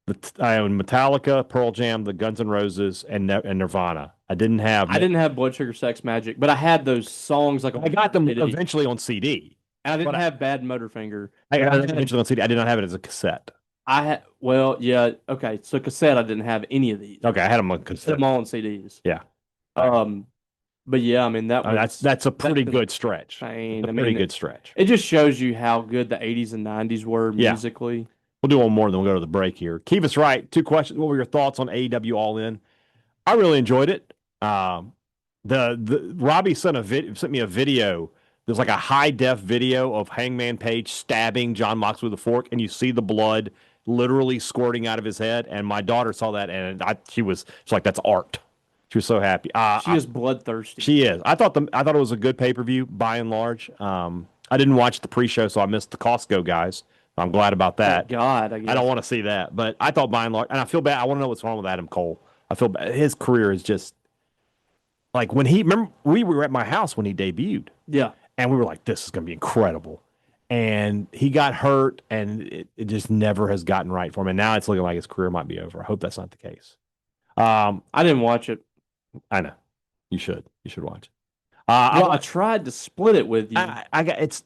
[SPEAKER 2] Metallica, Pearl Jam, the Guns N' Roses, and Nirvana. I didn't have
[SPEAKER 3] Blood Sugar Sex Magic, but I had those songs I
[SPEAKER 2] got them eventually on CD.
[SPEAKER 3] And I didn't have Bad Motorfinger.
[SPEAKER 2] I got it eventually on CD. I did not have it as a cassette.
[SPEAKER 3] Okay. So cassette, I didn't have any of these.
[SPEAKER 2] Okay, I had them on cassette.
[SPEAKER 3] Them all on CDs.
[SPEAKER 2] Yeah.
[SPEAKER 3] But yeah, I mean
[SPEAKER 2] that's a pretty good stretch. Pretty good stretch.
[SPEAKER 3] It just shows you how good the 80s and 90s were musically.
[SPEAKER 2] We'll do one more, then we'll go to the break here. Kevis Wright, 2 questions. What were your thoughts on AEW All In? I really enjoyed it. Robbie sent me a video. There's like a high-def video of Hangman Page stabbing John Moxley with a fork, and you see the blood literally squirting out of his head. And my daughter saw that, and she's like, "That's art." She was so happy.
[SPEAKER 3] She is bloodthirsty.
[SPEAKER 2] She is. I thought it was a good pay-per-view by and large. I didn't watch the pre-show, so I missed the Costco guys. I'm glad about that.
[SPEAKER 3] Thank God,
[SPEAKER 2] I don't want to see that, but I thought by and large, and I feel bad. I want to know what's wrong with Adam Cole. I feel bad. His career is just like remember we were at my house when he debuted.
[SPEAKER 3] Yeah.
[SPEAKER 2] And we were like, this is going to be incredible. And he got hurt, and it just never has gotten right for him. And now it's looking like his career might be over. I hope that's not the case.
[SPEAKER 3] I didn't watch it.
[SPEAKER 2] I know. You should. You should watch it.
[SPEAKER 3] I tried to split it with you.
[SPEAKER 2] It's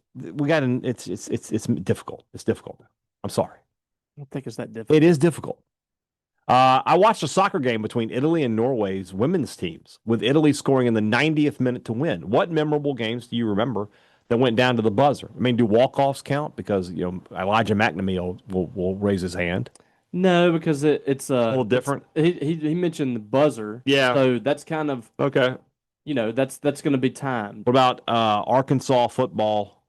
[SPEAKER 2] difficult. It's difficult. I'm sorry.
[SPEAKER 3] I don't think it's that difficult.
[SPEAKER 2] It is difficult. I watched a soccer game between Italy and Norway's women's teams, with Italy scoring in the 90th minute to win. What memorable games do you remember that went down to the buzzer? I mean, do walk-offs count? Because Elijah McNamee will raise his hand.
[SPEAKER 3] No, because it's
[SPEAKER 2] a little different.
[SPEAKER 3] He mentioned the buzzer.
[SPEAKER 2] Yeah.
[SPEAKER 3] So that's kind of
[SPEAKER 2] okay.
[SPEAKER 3] That's going to be timed.
[SPEAKER 2] What about Arkansas football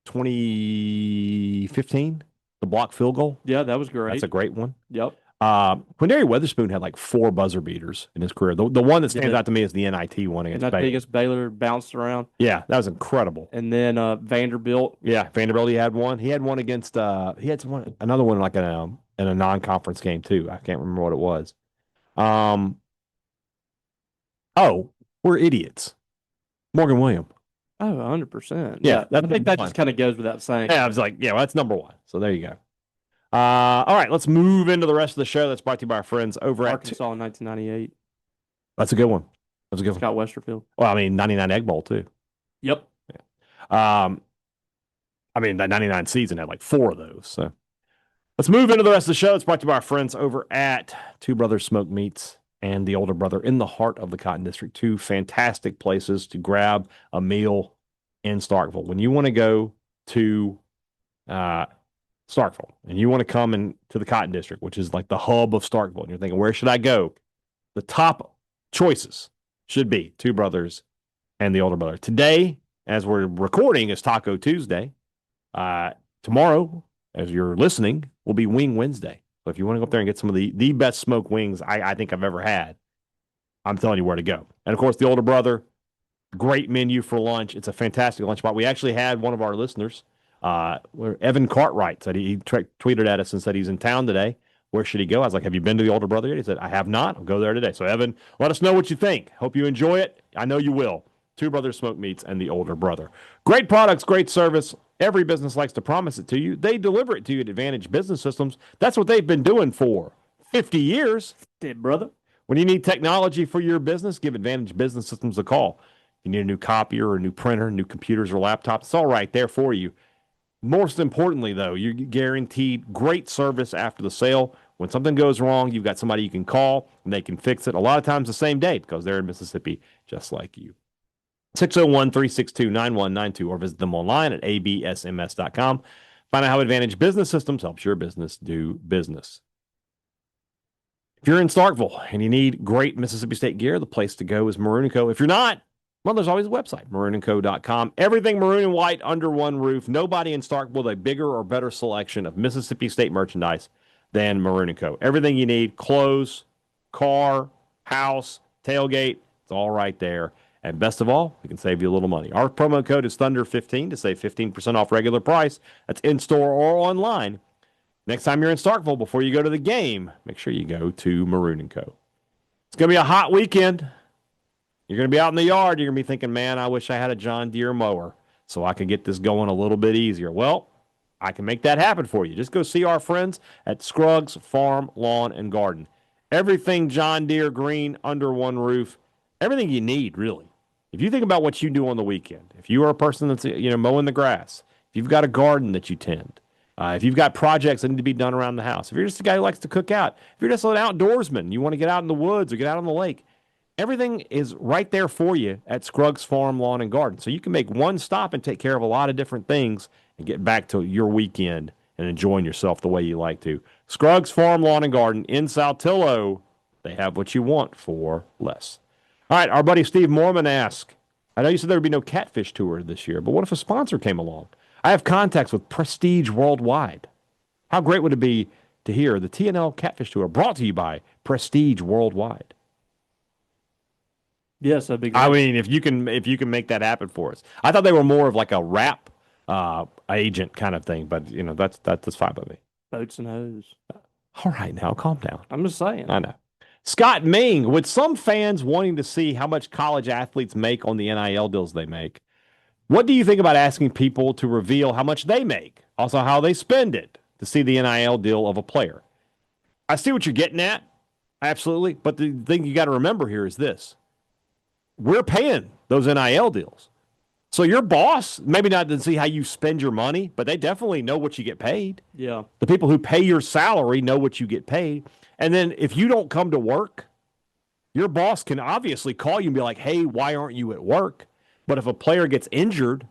[SPEAKER 2] 2015? The block field goal?
[SPEAKER 3] Yeah, that was great.
[SPEAKER 2] That's a great one.
[SPEAKER 3] Yep.
[SPEAKER 2] Quindary Weatherspoon had like 4 buzzer beaters in his career. The one that stands out to me is the NIT one against Baylor.
[SPEAKER 3] Against Baylor bounced around.
[SPEAKER 2] Yeah, that was incredible.
[SPEAKER 3] And then Vanderbilt.
[SPEAKER 2] Yeah, Vanderbilt. He had one. He had one against. He had another one like in a non-conference game too. I can't remember what it was. Oh, we're idiots. Morgan Williams.
[SPEAKER 3] Oh, 100%.
[SPEAKER 2] Yeah,
[SPEAKER 3] I think that just kind of goes without saying.
[SPEAKER 2] Yeah, I was like, well, that's number 1. So there you go. All right, let's move into the rest of the show. That's brought to you by our friends over at
[SPEAKER 3] Arkansas in 1998.
[SPEAKER 2] That's a good one. That's a good one.
[SPEAKER 3] Scott Westerfield.
[SPEAKER 2] Well, I mean, 99 Egg Bowl too.
[SPEAKER 3] Yep.
[SPEAKER 2] Yeah. I mean, that 99 season had like 4 of those. So let's move into the rest of the show. It's brought to you by our friends over at Two Brothers Smoked Meats and the Older Brother in the heart of the Cotton District. 2 fantastic places to grab a meal in Starkville. When you want to go to Starkville and you want to come into the Cotton District, which is like the hub of Starkville, and you're thinking, where should I go? The top choices should be Two Brothers and the Older Brother. Today, as we're recording, is Taco Tuesday. Tomorrow, as you're listening, will be Wing Wednesday. So if you want to go up there and get some of the best smoked wings I think I've ever had, I'm telling you where to go. And of course, the Older Brother, great menu for lunch. It's a fantastic lunch spot. We actually had one of our listeners, Evan Cartwright, said he tweeted at us and said he's in town today. Where should he go? I was like, have you been to the Older Brother yet? He said, I have not. I'll go there today. So Evan, let us know what you think. Hope you enjoy it. I know you will. Two Brothers Smoked Meats and the Older Brother. Great products, great service. Every business likes to promise it to you. They deliver it to you at Advantage Business Systems. That's what they've been doing for 50 years.
[SPEAKER 3] Did, brother.
[SPEAKER 2] When you need technology for your business, give Advantage Business Systems a call. You need a new copier or a new printer, new computers or laptops. It's all right there for you. Most importantly, though, you're guaranteed great service after the sale. When something goes wrong, you've got somebody you can call, and they can fix it a lot of times the same day because they're in Mississippi just like you. 601-362-9192 or visit them online at absms.com. Find out how Advantage Business Systems helps your business do business. If you're in Starkville and you need great Mississippi State gear, the place to go is Maroon & Co. If you're not, well, there's always a website, maroonandco.com. Everything maroon and white under one roof. Nobody in Starkville with a bigger or better selection of Mississippi State merchandise than Maroon & Co. Everything you need, clothes, car, house, tailgate, it's all right there. And best of all, we can save you a little money. Our promo code is Thunder15 to save 15% off regular price. That's in-store or online. Next time you're in Starkville, before you go to the game, make sure you go to Maroon & Co. It's going to be a hot weekend. You're going to be out in the yard. You're going to be thinking, man, I wish I had a John Deere mower so I could get this going a little bit easier. Well, I can make that happen for you. Just go see our friends at Scruggs Farm, Lawn, and Garden. Everything John Deere green under one roof. Everything you need, really. If you think about what you do on the weekend, if you are a person that's mowing the grass, if you've got a garden that you tend, if you've got projects that need to be done around the house, if you're just a guy who likes to cook out, if you're just an outdoorsman, you want to get out in the woods or get out on the lake, everything is right there for you at Scruggs Farm, Lawn, and Garden. So you can make one stop and take care of a lot of different things and get back to your weekend and enjoying yourself the way you like to. Scruggs Farm, Lawn, and Garden in Saltillo. They have what you want for less. All right, our buddy Steve Mormon asked, I know you said there would be no catfish tour this year, but what if a sponsor came along? I have contacts with Prestige Worldwide. How great would it be to hear the TNL Catfish Tour brought to you by Prestige Worldwide?
[SPEAKER 3] Yes, that'd be great.
[SPEAKER 2] I mean, if you can make that happen for us. I thought they were more of like a rap agent kind of thing, but that's fine by me.
[SPEAKER 3] Boats and hoes.
[SPEAKER 2] All right, now calm down.
[SPEAKER 3] I'm just saying.
[SPEAKER 2] I know. Scott Ming, with some fans wanting to see how much college athletes make on the NIL deals they make, What do you think about asking people to reveal how much they make, also how they spend it, to see the NIL deal of a player? I see what you're getting at, absolutely. But the thing you got to remember here is this: we're paying those NIL deals. So your boss maybe not doesn't see how you spend your money, but they definitely know what you get paid.
[SPEAKER 3] Yeah.
[SPEAKER 2] The people who pay your salary know what you get paid. And then if you don't come to work, your boss can obviously call you and be like, hey, why aren't you at work? But if a player gets injured,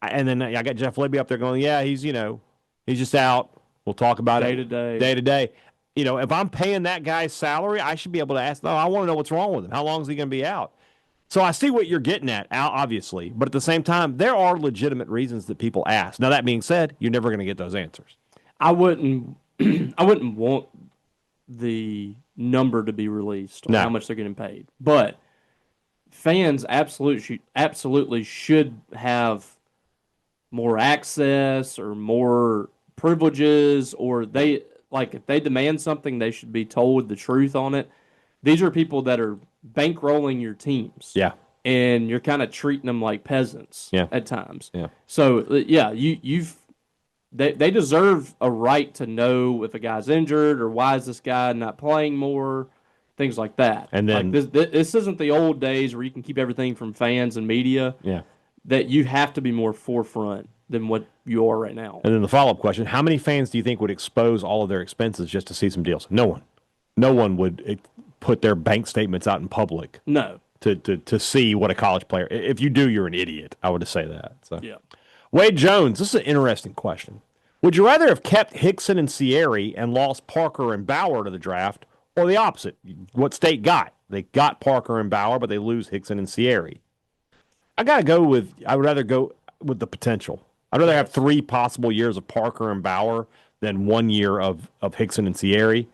[SPEAKER 2] and then I got Jeff Libby up there going, yeah, he's just out. We'll talk about
[SPEAKER 3] Day
[SPEAKER 2] it
[SPEAKER 3] to day.
[SPEAKER 2] Day to day. If I'm paying that guy's salary, I should be able to ask, no, I want to know what's wrong with him. How long is he going to be out? So I see what you're getting at, obviously. But at the same time, there are legitimate reasons that people ask. Now, that being said, you're never going to get those answers.
[SPEAKER 3] I wouldn't want the number to be released on how much they're getting paid. But fans absolutely should have more access or more privileges, or if they demand something, they should be told the truth on it. These are people that are bankrolling your teams.
[SPEAKER 2] Yeah.
[SPEAKER 3] And you're kind of treating them like peasants at times.
[SPEAKER 2] Yeah.
[SPEAKER 3] So, they deserve a right to know if a guy's injured or why is this guy not playing more, things like that.
[SPEAKER 2] And then
[SPEAKER 3] this isn't the old days where you can keep everything from fans and media.
[SPEAKER 2] Yeah.
[SPEAKER 3] That you have to be more forefront than what you are right now.
[SPEAKER 2] And then the follow-up question, how many fans do you think would expose all of their expenses just to see some deals? No one. No one would put their bank statements out in public.
[SPEAKER 3] No.
[SPEAKER 2] To see what a college player. If you do, you're an idiot. I would say that. So.
[SPEAKER 3] Yeah.
[SPEAKER 2] Wade Jones, this is an interesting question. Would you rather have kept Hickson and Sierre and lost Parker and Bauer to the draft, or the opposite? What State got? They got Parker and Bauer, but they lose Hickson and Sierre. I would rather go with the potential. I'd rather have 3 possible years of Parker and Bauer than 1 year of Hickson and Sierre.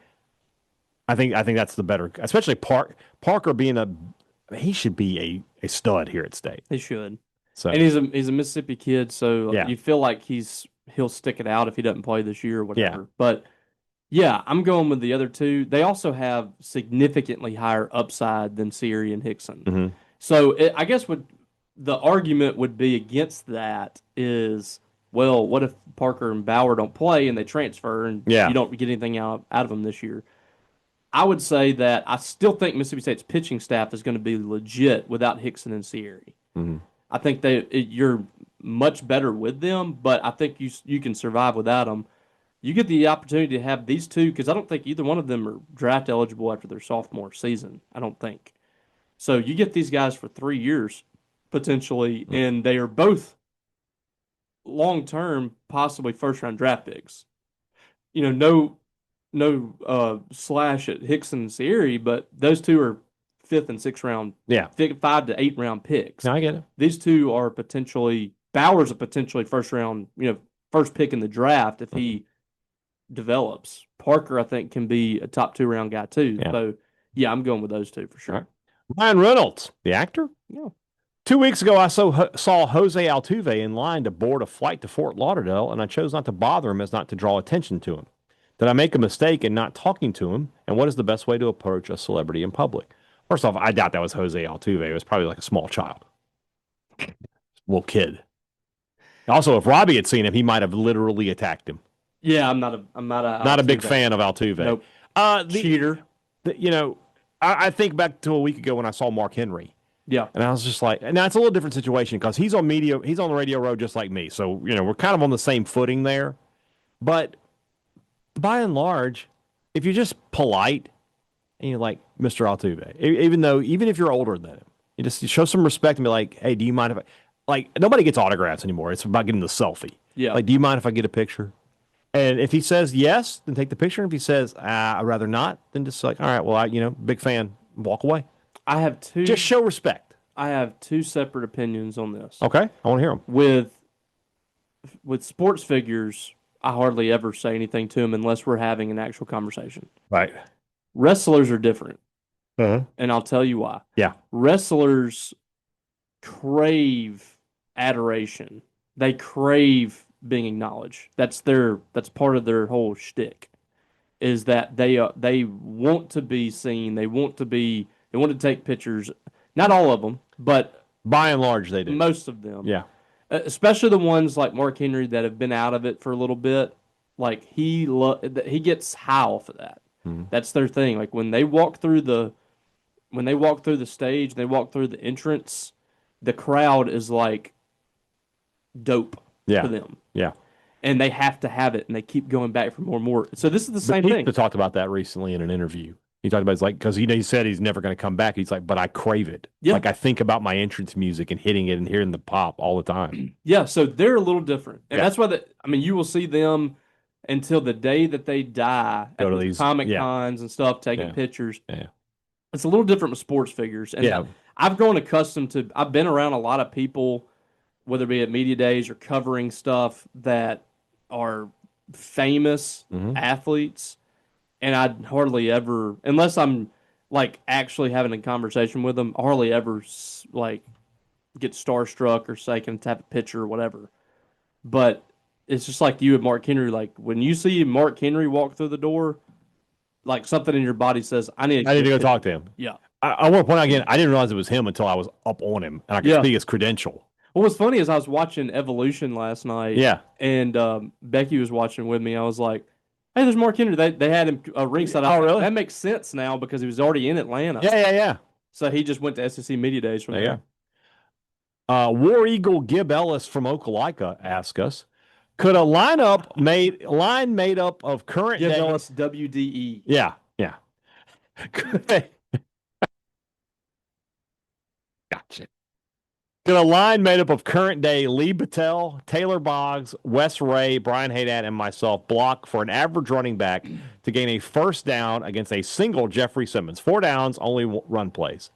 [SPEAKER 2] I think that's the better, especially Parker being he should be a stud here at State.
[SPEAKER 3] He should.
[SPEAKER 2] So,
[SPEAKER 3] and he's a Mississippi kid, so you feel like he'll stick it out if he doesn't play this year or whatever. Yeah. But yeah, I'm going with the other two. They also have significantly higher upside than Sierre and Hickson.
[SPEAKER 2] Mm-hmm.
[SPEAKER 3] So I guess the argument would be against that is, well, what if Parker and Bauer don't play and they transfer and you don't get anything out of them this year? I would say that I still think Mississippi State's pitching staff is going to be legit without Hickson and Sierre.
[SPEAKER 2] Mm-hmm.
[SPEAKER 3] I think you're much better with them, but I think you can survive without them. You get the opportunity to have these two, because I don't think either one of them are draft eligible after their sophomore season. I don't think. So you get these guys for 3 years, potentially, and they are both long-term, possibly first-round draft picks. No slash at Hickson and Sierre, but those two are 5th and 6th round, 5 to 8 round picks.
[SPEAKER 2] No, I get it.
[SPEAKER 3] These two are Bauer's a potentially first pick in the draft if he develops. Parker, I think, can be a top 2 round guy too. Yeah. So yeah, I'm going with those two for sure.
[SPEAKER 2] Right. Ryan Reynolds, the actor. Yeah. 2 weeks ago, I saw Jose Altuve in line to board a flight to Fort Lauderdale, and I chose not to bother him as not to draw attention to him. Did I make a mistake in not talking to him? And what is the best way to approach a celebrity in public? First off, I doubt that was Jose Altuve. It was probably like a small child. Little kid. Also, if Robbie had seen him, he might have literally attacked him.
[SPEAKER 3] Yeah, I'm not
[SPEAKER 2] a big fan of Altuve.
[SPEAKER 3] Nope. Cheater.
[SPEAKER 2] I think back to a week ago when I saw Mark Henry.
[SPEAKER 3] Yeah.
[SPEAKER 2] And I was just like, now it's a little different situation because he's on the radio road just like me. So, we're kind of on the same footing there. But by and large, if you're just polite and you're like, Mr. Altuve, even if you're older than him, you show some respect and be like, hey, do you mind if nobody gets autographs anymore. It's about getting the selfie.
[SPEAKER 3] Yeah.
[SPEAKER 2] Like, do you mind if I get a picture? And if he says yes, then take the picture. And if he says, I'd rather not, then just like, all right, well, big fan, walk away.
[SPEAKER 3] I have two.
[SPEAKER 2] Just show respect.
[SPEAKER 3] I have 2 separate opinions on this.
[SPEAKER 2] Okay. I want to hear them.
[SPEAKER 3] With sports figures, I hardly ever say anything to them unless we're having an actual conversation.
[SPEAKER 2] Right.
[SPEAKER 3] Wrestlers are different.
[SPEAKER 2] Uh-huh.
[SPEAKER 3] And I'll tell you why.
[SPEAKER 2] Yeah.
[SPEAKER 3] Wrestlers crave adoration. They crave being acknowledged. That's part of their whole shtick. Is that they want to be seen. They want to take pictures. Not all of them, but
[SPEAKER 2] by and large they do.
[SPEAKER 3] Most of them.
[SPEAKER 2] Yeah.
[SPEAKER 3] especially the ones like Mark Henry that have been out of it for a little bit. Like he gets high off of that. That's their thing. Like when they walk through the stage, they walk through the entrance, the crowd is like dope to them.
[SPEAKER 2] Yeah.
[SPEAKER 3] And they have to have it, and they keep going back for more and more. So this is the same thing.
[SPEAKER 2] He talked about that recently in an interview. He talked about it's like because he said he's never going to come back. He's like, but I crave it.
[SPEAKER 3] Yeah.
[SPEAKER 2] Like I think about my entrance music and hitting it and hearing the pop all the time.
[SPEAKER 3] Yeah, so they're a little different, and that's why you will see them until the day that they die
[SPEAKER 2] Go
[SPEAKER 3] at
[SPEAKER 2] to
[SPEAKER 3] these
[SPEAKER 2] these
[SPEAKER 3] Comic Cons and stuff, taking pictures.
[SPEAKER 2] Yeah.
[SPEAKER 3] It's a little different with sports figures, and I've grown accustomed to. I've been around a lot of people, whether it be at media days or covering stuff that are famous athletes. And I'd hardly ever, unless I'm like actually having a conversation with them, I hardly ever like get starstruck or say, can I have a picture or whatever. But it's just like you and Mark Henry. Like when you see Mark Henry walk through the door, like something in your body says, I need to
[SPEAKER 2] go talk to him.
[SPEAKER 3] Yeah.
[SPEAKER 2] I want to point out again, I didn't realize it was him until I was up on him and I could see his credential.
[SPEAKER 3] Well, what's funny is I was watching Evolution last night.
[SPEAKER 2] Yeah.
[SPEAKER 3] And Becky was watching with me. I was like, hey, there's Mark Henry. They had him ringside.
[SPEAKER 2] Oh, really?
[SPEAKER 3] That makes sense now because he was already in Atlanta.
[SPEAKER 2] Yeah.
[SPEAKER 3] So he just went to SEC Media Days from there.
[SPEAKER 2] War Eagle Gib Ellis from Okalika asked us, could a line made up of current
[SPEAKER 3] Gib
[SPEAKER 2] day...
[SPEAKER 3] Ellis WDE.
[SPEAKER 2] Yeah. Gotcha. Could a line made up of current day Lee Battelle, Taylor Boggs, Wes Ray, Brian Hadad, and myself block for an average running back to gain a first down against a single Jeffrey Simmons? 4 downs, only run plays.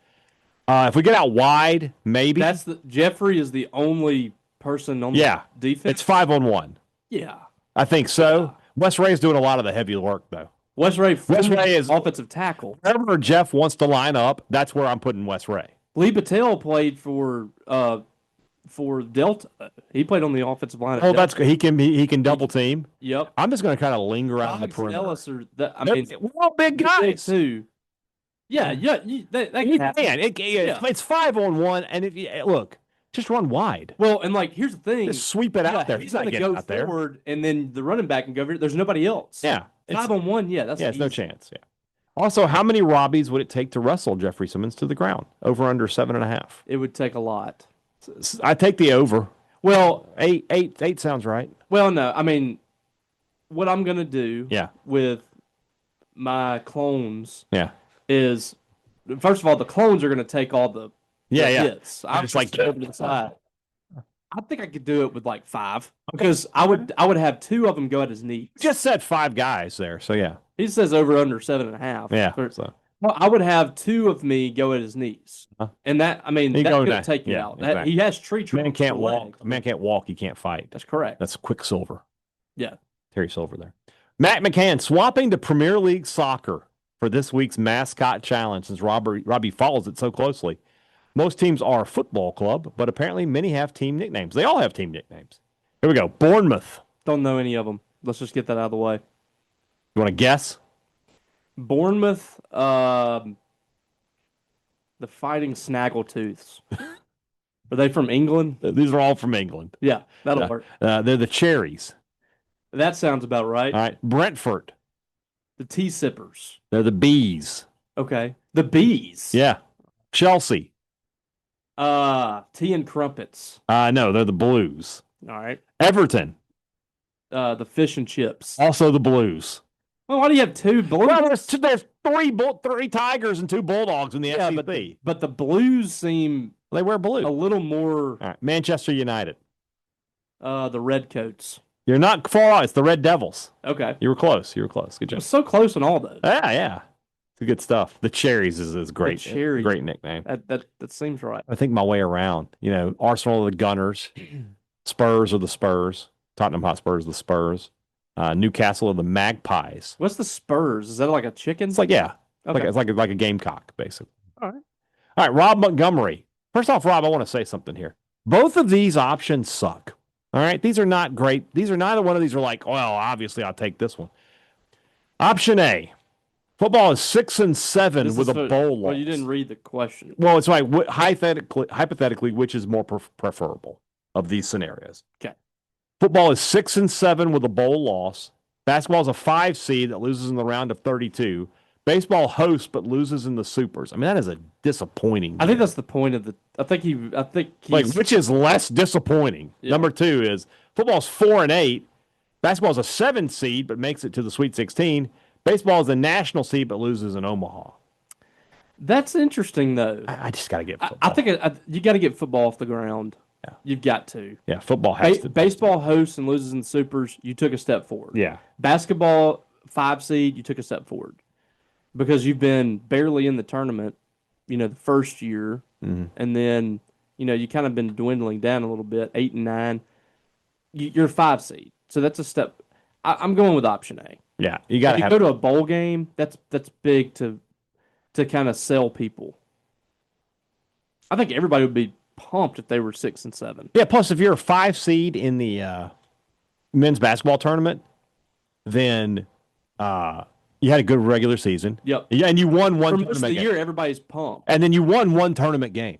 [SPEAKER 2] If we get out wide, maybe.
[SPEAKER 3] Jeffrey is the only person on the defense.
[SPEAKER 2] It's 5-on-1.
[SPEAKER 3] Yeah.
[SPEAKER 2] I think so. Yeah. Wes Ray is doing a lot of the heavy work, though.
[SPEAKER 3] Wes Ray is offensive tackle.
[SPEAKER 2] Wherever Jeff wants to line up, that's where I'm putting Wes Ray.
[SPEAKER 3] Lee Battelle played for Delta. He played on the offensive line.
[SPEAKER 2] Oh, that's good. He can double team.
[SPEAKER 3] Yep.
[SPEAKER 2] I'm just going to kind of linger around the perimeter.
[SPEAKER 3] Ellis
[SPEAKER 2] we're all big guys.
[SPEAKER 3] Big too. Yeah. They can.
[SPEAKER 2] It's 5-on-1, and look, just run wide.
[SPEAKER 3] Well, and like here's the thing:
[SPEAKER 2] just sweep it out there. He's not getting out there.
[SPEAKER 3] Forward, and then the running back can go over. There's nobody else.
[SPEAKER 2] Yeah,
[SPEAKER 3] 5-on-1. Yeah, it's
[SPEAKER 2] no chance. Yeah. Also, how many Robbies would it take to wrestle Jeffrey Simmons to the ground? Over under 7.5.
[SPEAKER 3] It would take a lot.
[SPEAKER 2] I take the over.
[SPEAKER 3] Well,
[SPEAKER 2] 8 sounds right.
[SPEAKER 3] Well, no, I mean, what I'm gonna do with my clones is, first of all, the clones are gonna take all the hits. I'm just like over to the side. I think I could do it with like 5 because I would have 2 of them go at his knees.
[SPEAKER 2] Just said 5 guys there, so yeah.
[SPEAKER 3] He says over under 7.5.
[SPEAKER 2] Yeah.
[SPEAKER 3] Well, I would have 2 of me go at his knees, and that could take you out. Exactly. He has tree trunks.
[SPEAKER 2] Man can't walk. Man can't walk. He can't fight.
[SPEAKER 3] That's correct.
[SPEAKER 2] That's Quicksilver.
[SPEAKER 3] Yeah,
[SPEAKER 2] Terry Silver there. Matt McCann swapping to Premier League soccer for this week's mascot challenge since Robbie follows it so closely. Most teams are a football club, but apparently many have team nicknames. They all have team nicknames. Here we go. Bournemouth.
[SPEAKER 3] Don't know any of them. Let's just get that out of the way.
[SPEAKER 2] You want to guess?
[SPEAKER 3] Bournemouth, the Fighting Snaggletooths. Are they from England?
[SPEAKER 2] These are all from England.
[SPEAKER 3] Yeah, that'll work.
[SPEAKER 2] They're the Cherries.
[SPEAKER 3] That sounds about right.
[SPEAKER 2] All right. Brentford.
[SPEAKER 3] The Tea Sippers.
[SPEAKER 2] They're the Bees.
[SPEAKER 3] Okay. The Bees.
[SPEAKER 2] Yeah. Chelsea.
[SPEAKER 3] Tea and Crumpets.
[SPEAKER 2] No, they're the Blues.
[SPEAKER 3] All right.
[SPEAKER 2] Everton.
[SPEAKER 3] The Fish and Chips.
[SPEAKER 2] Also the Blues.
[SPEAKER 3] Well, why do you have 2 Blues?
[SPEAKER 2] Well, there's 3 Tigers and 2 Bulldogs in the SEC.
[SPEAKER 3] But the Blues seem...
[SPEAKER 2] They wear blue.
[SPEAKER 3] A little more...
[SPEAKER 2] All right. Manchester United.
[SPEAKER 3] The Redcoats.
[SPEAKER 2] You're not far off. It's the Red Devils.
[SPEAKER 3] Okay.
[SPEAKER 2] You were close. Good job.
[SPEAKER 3] I was so close on all those.
[SPEAKER 2] Yeah. It's good stuff. The Cherries is great.
[SPEAKER 3] The Cherries.
[SPEAKER 2] Great nickname.
[SPEAKER 3] That seems right.
[SPEAKER 2] I think my way around. Arsenal are the Gunners. Spurs are the Spurs. Tottenham Hotspurs are the Spurs. Newcastle are the Magpies.
[SPEAKER 3] What's the Spurs? Is that like a chicken?
[SPEAKER 2] It's like, yeah.
[SPEAKER 3] Okay.
[SPEAKER 2] It's like a gamecock, basically.
[SPEAKER 3] All right.
[SPEAKER 2] All right, Rob Montgomery. First off, Rob, I want to say something here. Both of these options suck. All right? These are not great. Neither one of these are like, well, obviously I'll take this one. Option A. Football is 6-7 with a bowl loss.
[SPEAKER 3] Well, you didn't read the question.
[SPEAKER 2] Well, it's like hypothetically, which is more preferable? of these scenarios.
[SPEAKER 3] Okay.
[SPEAKER 2] Football is 6-7 with a bowl loss. Basketball is a 5 seed that loses in the round of 32. Baseball hosts but loses in the supers. I mean, that is a disappointing game.
[SPEAKER 3] I think that's the point of the. I think he's
[SPEAKER 2] which is less disappointing.
[SPEAKER 3] Yeah.
[SPEAKER 2] Number 2 is football's 4-8. Basketball is a 7 seed but makes it to the Sweet 16. Baseball is a national seed but loses in Omaha.
[SPEAKER 3] That's interesting though.
[SPEAKER 2] I just got to get football.
[SPEAKER 3] I think you got to get football off the ground.
[SPEAKER 2] Yeah.
[SPEAKER 3] You've got to.
[SPEAKER 2] Yeah, football has to.
[SPEAKER 3] Baseball hosts and loses in the supers. You took a step forward.
[SPEAKER 2] Yeah.
[SPEAKER 3] Basketball 5 seed. You took a step forward because you've been barely in the tournament. The first year, and then you kind of been dwindling down a little bit. 8 and 9. You're a 5 seed, so that's a step. I'm going with option A.
[SPEAKER 2] Yeah, you got to
[SPEAKER 3] go to a bowl game. That's big to kind of sell people. I think everybody would be pumped if they were 6 and 7.
[SPEAKER 2] Yeah. Plus, if you're a 5 seed in the men's basketball tournament, then you had a good regular season.
[SPEAKER 3] Yep.
[SPEAKER 2] Yeah, and you won one
[SPEAKER 3] For
[SPEAKER 2] tournament
[SPEAKER 3] most of the
[SPEAKER 2] game.
[SPEAKER 3] year, everybody's pumped.
[SPEAKER 2] And then you won one tournament game.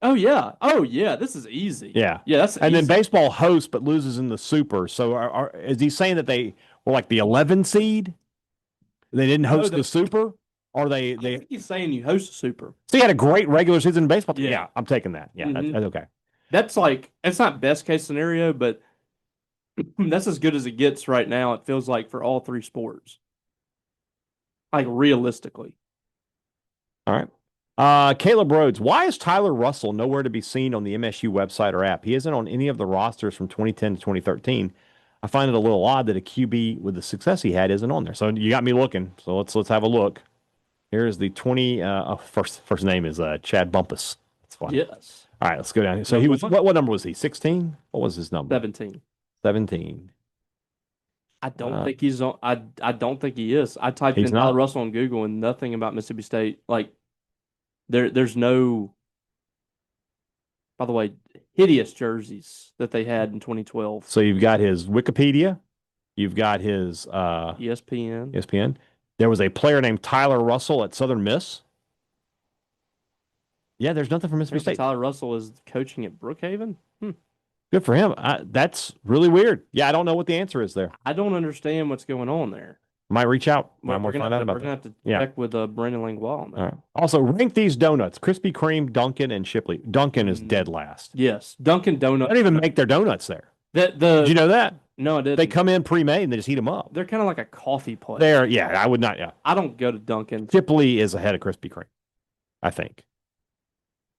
[SPEAKER 3] Oh yeah. This is easy.
[SPEAKER 2] Yeah.
[SPEAKER 3] That's
[SPEAKER 2] and
[SPEAKER 3] easy.
[SPEAKER 2] then baseball hosts but loses in the super. So is he saying that they were like the 11 seed? They didn't host the super, or they?
[SPEAKER 3] I think he's saying you host a super.
[SPEAKER 2] So he had a great regular season in baseball.
[SPEAKER 3] Yeah.
[SPEAKER 2] Yeah, I'm taking that. Yeah, that's okay.
[SPEAKER 3] That's it's not best case scenario, but that's as good as it gets right now. It feels like for all 3 sports, like realistically.
[SPEAKER 2] All right. Caleb Rhodes, why is Tyler Russell nowhere to be seen on the MSU website or app? He isn't on any of the rosters from 2010 to 2013. I find it a little odd that a QB with the success he had isn't on there. So you got me looking. So let's have a look. Here's the 20. First name is Chad Bumpus. That's fine.
[SPEAKER 3] Yes.
[SPEAKER 2] All right, let's go down here. So he was what number was he? 16? What was his number?
[SPEAKER 3] 17.
[SPEAKER 2] 17.
[SPEAKER 3] I don't think he's on. I don't think he is. I typed in Tyler Russell on Google and nothing about Mississippi State. Like there's no. By the way, hideous jerseys that they had in 2012.
[SPEAKER 2] So you've got his Wikipedia, you've got his
[SPEAKER 3] ESPN.
[SPEAKER 2] ESPN. There was a player named Tyler Russell at Southern Miss. Yeah, there's nothing from Mississippi State.
[SPEAKER 3] Tyler Russell is coaching at Brookhaven.
[SPEAKER 2] Good for him. That's really weird. Yeah, I don't know what the answer is there.
[SPEAKER 3] I don't understand what's going on there.
[SPEAKER 2] Might reach out.
[SPEAKER 3] We're going to have to check with Brendan Langlois on that.
[SPEAKER 2] All right. Also, rank these donuts: Krispy Kreme, Dunkin', and Shipley. Dunkin' is dead last.
[SPEAKER 3] Yes, Dunkin' Donuts.
[SPEAKER 2] They don't even make their donuts there.
[SPEAKER 3] Did
[SPEAKER 2] you know that?
[SPEAKER 3] No, I didn't.
[SPEAKER 2] They come in pre-made and they just heat them up.
[SPEAKER 3] They're kind of like a coffee place.
[SPEAKER 2] I would not. Yeah,
[SPEAKER 3] I don't go to Dunkin'.
[SPEAKER 2] Shipley is ahead of Krispy Kreme, I think.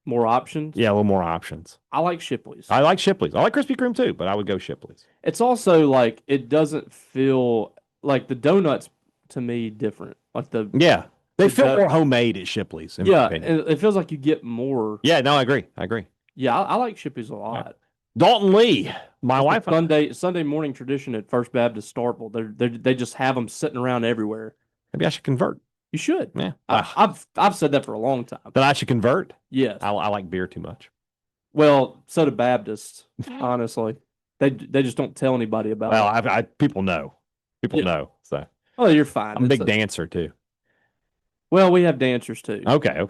[SPEAKER 3] More options?
[SPEAKER 2] Yeah, a little more options.
[SPEAKER 3] I like Shipley's.
[SPEAKER 2] I like Shipley's. I like Krispy Kreme too, but I would go Shipley's.
[SPEAKER 3] It's also like it doesn't feel like the donuts to me different. Like
[SPEAKER 2] they feel more homemade at Shipley's. In my opinion.
[SPEAKER 3] It feels like you get more.
[SPEAKER 2] Yeah, no, I agree.
[SPEAKER 3] Yeah, I like Shipley's a lot.
[SPEAKER 2] Yeah. Dalton Lee, my wife.
[SPEAKER 3] Sunday morning tradition at First Baptist Starkville. They just have them sitting around everywhere.
[SPEAKER 2] Maybe I should convert.
[SPEAKER 3] You should.
[SPEAKER 2] Yeah,
[SPEAKER 3] I've said that for a long time.
[SPEAKER 2] That I should convert.
[SPEAKER 3] Yes,
[SPEAKER 2] I like beer too much.
[SPEAKER 3] Well, so do Baptists. Honestly, they just don't tell anybody about it.
[SPEAKER 2] Well, people know. People know. So.
[SPEAKER 3] Oh, you're fine.
[SPEAKER 2] I'm a big dancer too.
[SPEAKER 3] Well, we have dancers too.
[SPEAKER 2] Okay.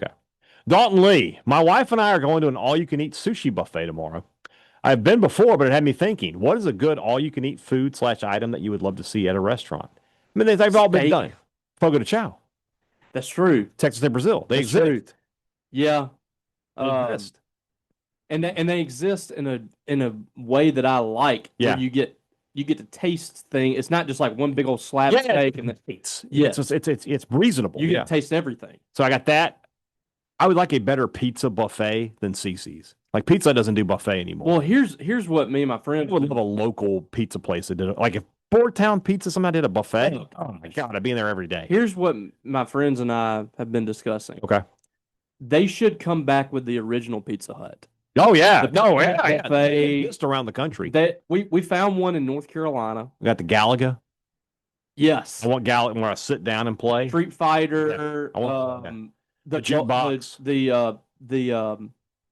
[SPEAKER 2] Dalton Lee, my wife and I are going to an all-you-can-eat sushi buffet tomorrow. I've been before, but it had me thinking, what is a good all-you-can-eat food/item that you would love to see at a restaurant? I mean, they've all been done. Fogo de chao.
[SPEAKER 3] That's true.
[SPEAKER 2] Texas and Brazil. They exist.
[SPEAKER 3] True. Yeah.
[SPEAKER 2] They exist.
[SPEAKER 3] And they exist in a way that I like.
[SPEAKER 2] Yeah.
[SPEAKER 3] Where you get to taste thing. It's not just like one big old slab of steak and
[SPEAKER 2] it's reasonable.
[SPEAKER 3] You get to taste everything.
[SPEAKER 2] So I got that. I would like a better pizza buffet than CC's. Like pizza doesn't do buffet anymore.
[SPEAKER 3] Well, here's what me and my friends
[SPEAKER 2] I would love a local pizza place that did it. Like if Boardtown Pizza somehow did a buffet. Oh my God, I'd be in there every day.
[SPEAKER 3] Here's what my friends and I have been discussing.
[SPEAKER 2] Okay.
[SPEAKER 3] They should come back with the original Pizza Hut.
[SPEAKER 2] Oh yeah.
[SPEAKER 3] Buffet.
[SPEAKER 2] They exist around the country.
[SPEAKER 3] We found one in North Carolina.
[SPEAKER 2] We got the Galaga.
[SPEAKER 3] Yes.
[SPEAKER 2] I want Galaga when I sit down and play.
[SPEAKER 3] Street Fighter.
[SPEAKER 2] Yeah. I want
[SPEAKER 3] the
[SPEAKER 2] jukebox.
[SPEAKER 3] The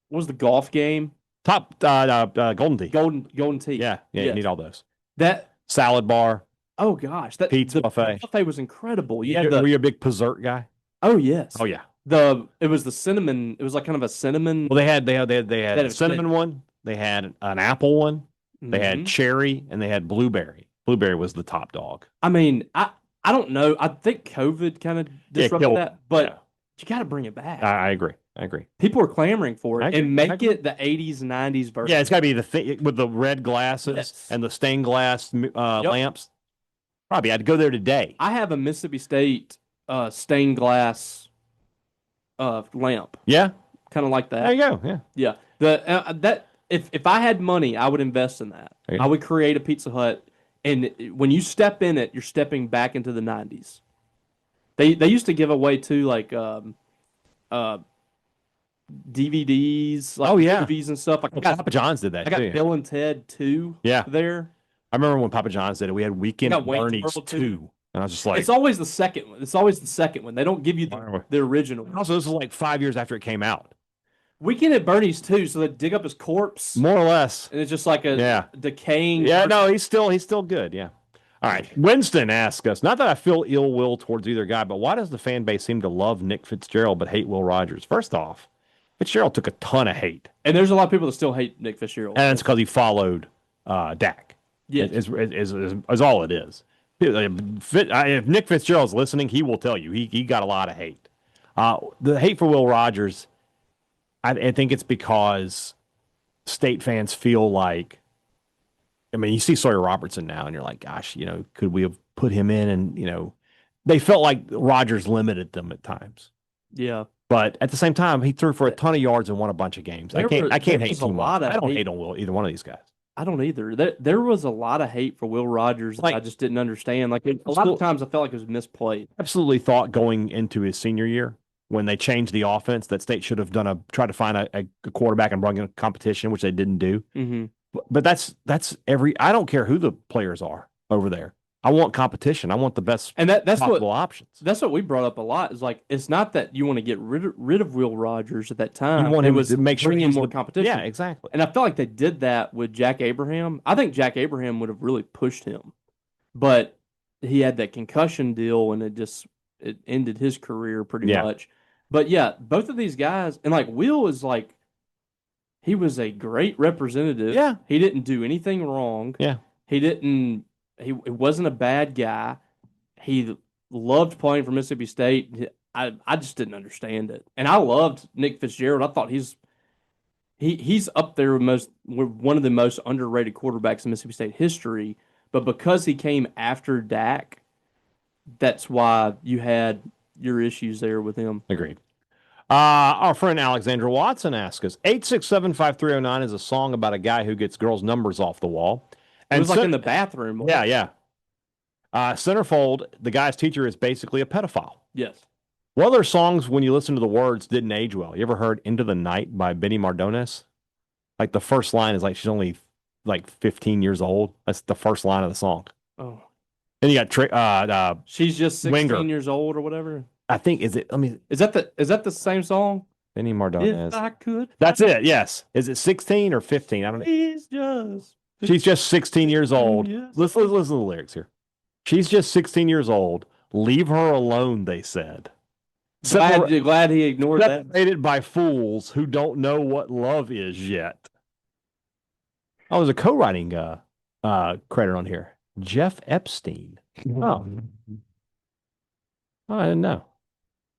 [SPEAKER 3] what was the golf game?
[SPEAKER 2] Top Golden Tee.
[SPEAKER 3] Golden Tee.
[SPEAKER 2] Yeah. You need all those.
[SPEAKER 3] That
[SPEAKER 2] salad bar.
[SPEAKER 3] Oh gosh, that
[SPEAKER 2] pizza buffet.
[SPEAKER 3] Buffet was incredible.
[SPEAKER 2] Were you a big dessert guy?
[SPEAKER 3] Oh yes.
[SPEAKER 2] Oh yeah.
[SPEAKER 3] It was the cinnamon. It was like kind of a cinnamon.
[SPEAKER 2] Well, they had cinnamon one. they had an apple one, they had
[SPEAKER 3] Mhm.
[SPEAKER 2] cherry, and they had blueberry. Blueberry was the top dog.
[SPEAKER 3] I mean, I don't know. I think COVID kind of disrupted
[SPEAKER 2] killed-
[SPEAKER 3] that, but
[SPEAKER 2] yeah.
[SPEAKER 3] you got to bring it back.
[SPEAKER 2] I agree. I agree.
[SPEAKER 3] People are clamoring for
[SPEAKER 2] I
[SPEAKER 3] it,
[SPEAKER 2] agree.
[SPEAKER 3] and
[SPEAKER 2] I
[SPEAKER 3] make
[SPEAKER 2] agree.
[SPEAKER 3] it the 80s, 90s version.
[SPEAKER 2] Yeah, it's got to be the thing with the red glasses
[SPEAKER 3] Yes.
[SPEAKER 2] and the stained glass
[SPEAKER 3] Yep.
[SPEAKER 2] lamps. Probably, I'd go there today.
[SPEAKER 3] I have a Mississippi State stained glass lamp,
[SPEAKER 2] Yeah,
[SPEAKER 3] kind of like
[SPEAKER 2] there
[SPEAKER 3] that.
[SPEAKER 2] you go. Yeah,
[SPEAKER 3] Yeah, that if I had money, I would invest in that.
[SPEAKER 2] Okay.
[SPEAKER 3] I would create a Pizza Hut, and when you step in it, you're stepping back into the 90s. They used to give away too, like DVDs, like
[SPEAKER 2] Oh, yeah.
[SPEAKER 3] movies and stuff. Like I got
[SPEAKER 2] Papa John's did that
[SPEAKER 3] I got
[SPEAKER 2] too.
[SPEAKER 3] Bill and Ted 2
[SPEAKER 2] Yeah.
[SPEAKER 3] there.
[SPEAKER 2] I remember when Papa John's did it. We had Weekend
[SPEAKER 3] got
[SPEAKER 2] at
[SPEAKER 3] Wayne's
[SPEAKER 2] Bernie's
[SPEAKER 3] World, too.
[SPEAKER 2] 2. And I was just like,
[SPEAKER 3] It's always the second one. It's always the second one. They don't give you the original.
[SPEAKER 2] also, this was like 5 years after it came out.
[SPEAKER 3] Weekend at Bernie's too, so they dig up his corpse,
[SPEAKER 2] More or less.
[SPEAKER 3] and it's just like a
[SPEAKER 2] Yeah.
[SPEAKER 3] decaying.
[SPEAKER 2] Yeah, no, he's still good. Yeah. All right. Winston asks us, not that I feel ill will towards either guy, but why does the fan base seem to love Nick Fitzgerald but hate Will Rogers? First off, Fitzgerald took a ton of hate,
[SPEAKER 3] And there's a lot of people that still hate Nick Fitzgerald.
[SPEAKER 2] and it's because he followed Dak.
[SPEAKER 3] Yes.
[SPEAKER 2] Is all it is. If Nick Fitzgerald's listening, he will tell you he got a lot of hate. The hate for Will Rogers, I think it's because State fans feel like, I mean, you see Sawyer Robertson now, and you're like, gosh, could we have put him in? And, they felt like Rogers limited them at times.
[SPEAKER 3] Yeah.
[SPEAKER 2] But at the same time, he threw for a ton of yards and won a bunch of games. I can't
[SPEAKER 3] there
[SPEAKER 2] hate
[SPEAKER 3] was a
[SPEAKER 2] too
[SPEAKER 3] lot
[SPEAKER 2] much.
[SPEAKER 3] of
[SPEAKER 2] I don't
[SPEAKER 3] hate.
[SPEAKER 2] hate on Will, either one of these guys.
[SPEAKER 3] I don't either. There was a lot of hate for Will Rogers that I just didn't understand. Like a lot of times, I felt like it was misplayed.
[SPEAKER 2] Absolutely thought going into his senior year when they changed the offense that State should have tried to find a quarterback and bring in a competition, which they didn't do.
[SPEAKER 3] Mm-hmm.
[SPEAKER 2] But that's I don't care who the players are over there. I want competition. I want the best
[SPEAKER 3] And that's
[SPEAKER 2] possible
[SPEAKER 3] what
[SPEAKER 2] options.
[SPEAKER 3] that's what we brought up a lot. Is like it's not that you want to get rid of Will Rogers at that time.
[SPEAKER 2] You want
[SPEAKER 3] it
[SPEAKER 2] him
[SPEAKER 3] was
[SPEAKER 2] to make sure
[SPEAKER 3] bring in
[SPEAKER 2] he's
[SPEAKER 3] more
[SPEAKER 2] the-
[SPEAKER 3] competition.
[SPEAKER 2] Yeah, exactly.
[SPEAKER 3] And I felt like they did that with Jack Abraham. I think Jack Abraham would have really pushed him, but he had that concussion deal, and it ended his career pretty much. But yeah, both of these guys, and like Will is like, he was a great representative.
[SPEAKER 2] Yeah.
[SPEAKER 3] He didn't do anything wrong.
[SPEAKER 2] Yeah.
[SPEAKER 3] He wasn't a bad guy. He loved playing for Mississippi State. I just didn't understand it. And I loved Nick Fitzgerald. I thought he's up there with one of the most underrated quarterbacks in Mississippi State history. But because he came after Dak, that's why you had your issues there with him.
[SPEAKER 2] Agreed. Our friend Alexandra Watson asks us, 867-5309 is a song about a guy who gets girls' numbers off the wall.
[SPEAKER 3] It was like in the bathroom.
[SPEAKER 2] Yeah. Centerfold, the guy's teacher, is basically a pedophile.
[SPEAKER 3] Yes.
[SPEAKER 2] What other songs, when you listen to the words, didn't age well? You ever heard Into the Night by Benny Mardones? Like the first line is like she's only like 15 years old. That's the first line of the song.
[SPEAKER 3] Oh.
[SPEAKER 2] Then you got
[SPEAKER 3] She's just 16
[SPEAKER 2] Winger.
[SPEAKER 3] years old or whatever.
[SPEAKER 2] I think is
[SPEAKER 3] that the same song?
[SPEAKER 2] Benny Mardones.
[SPEAKER 3] If I could.
[SPEAKER 2] That's it. Yes. Is it 16 or 15? I don't know. She's just 16 years old.
[SPEAKER 3] Yes.
[SPEAKER 2] Listen to the lyrics here. She's just 16 years old. Leave her alone, they said.
[SPEAKER 3] Glad he ignored that.
[SPEAKER 2] Separated by fools who don't know what love is yet. Oh, there's a co-writing credit on here. Jeff Epstein. Oh. I didn't know.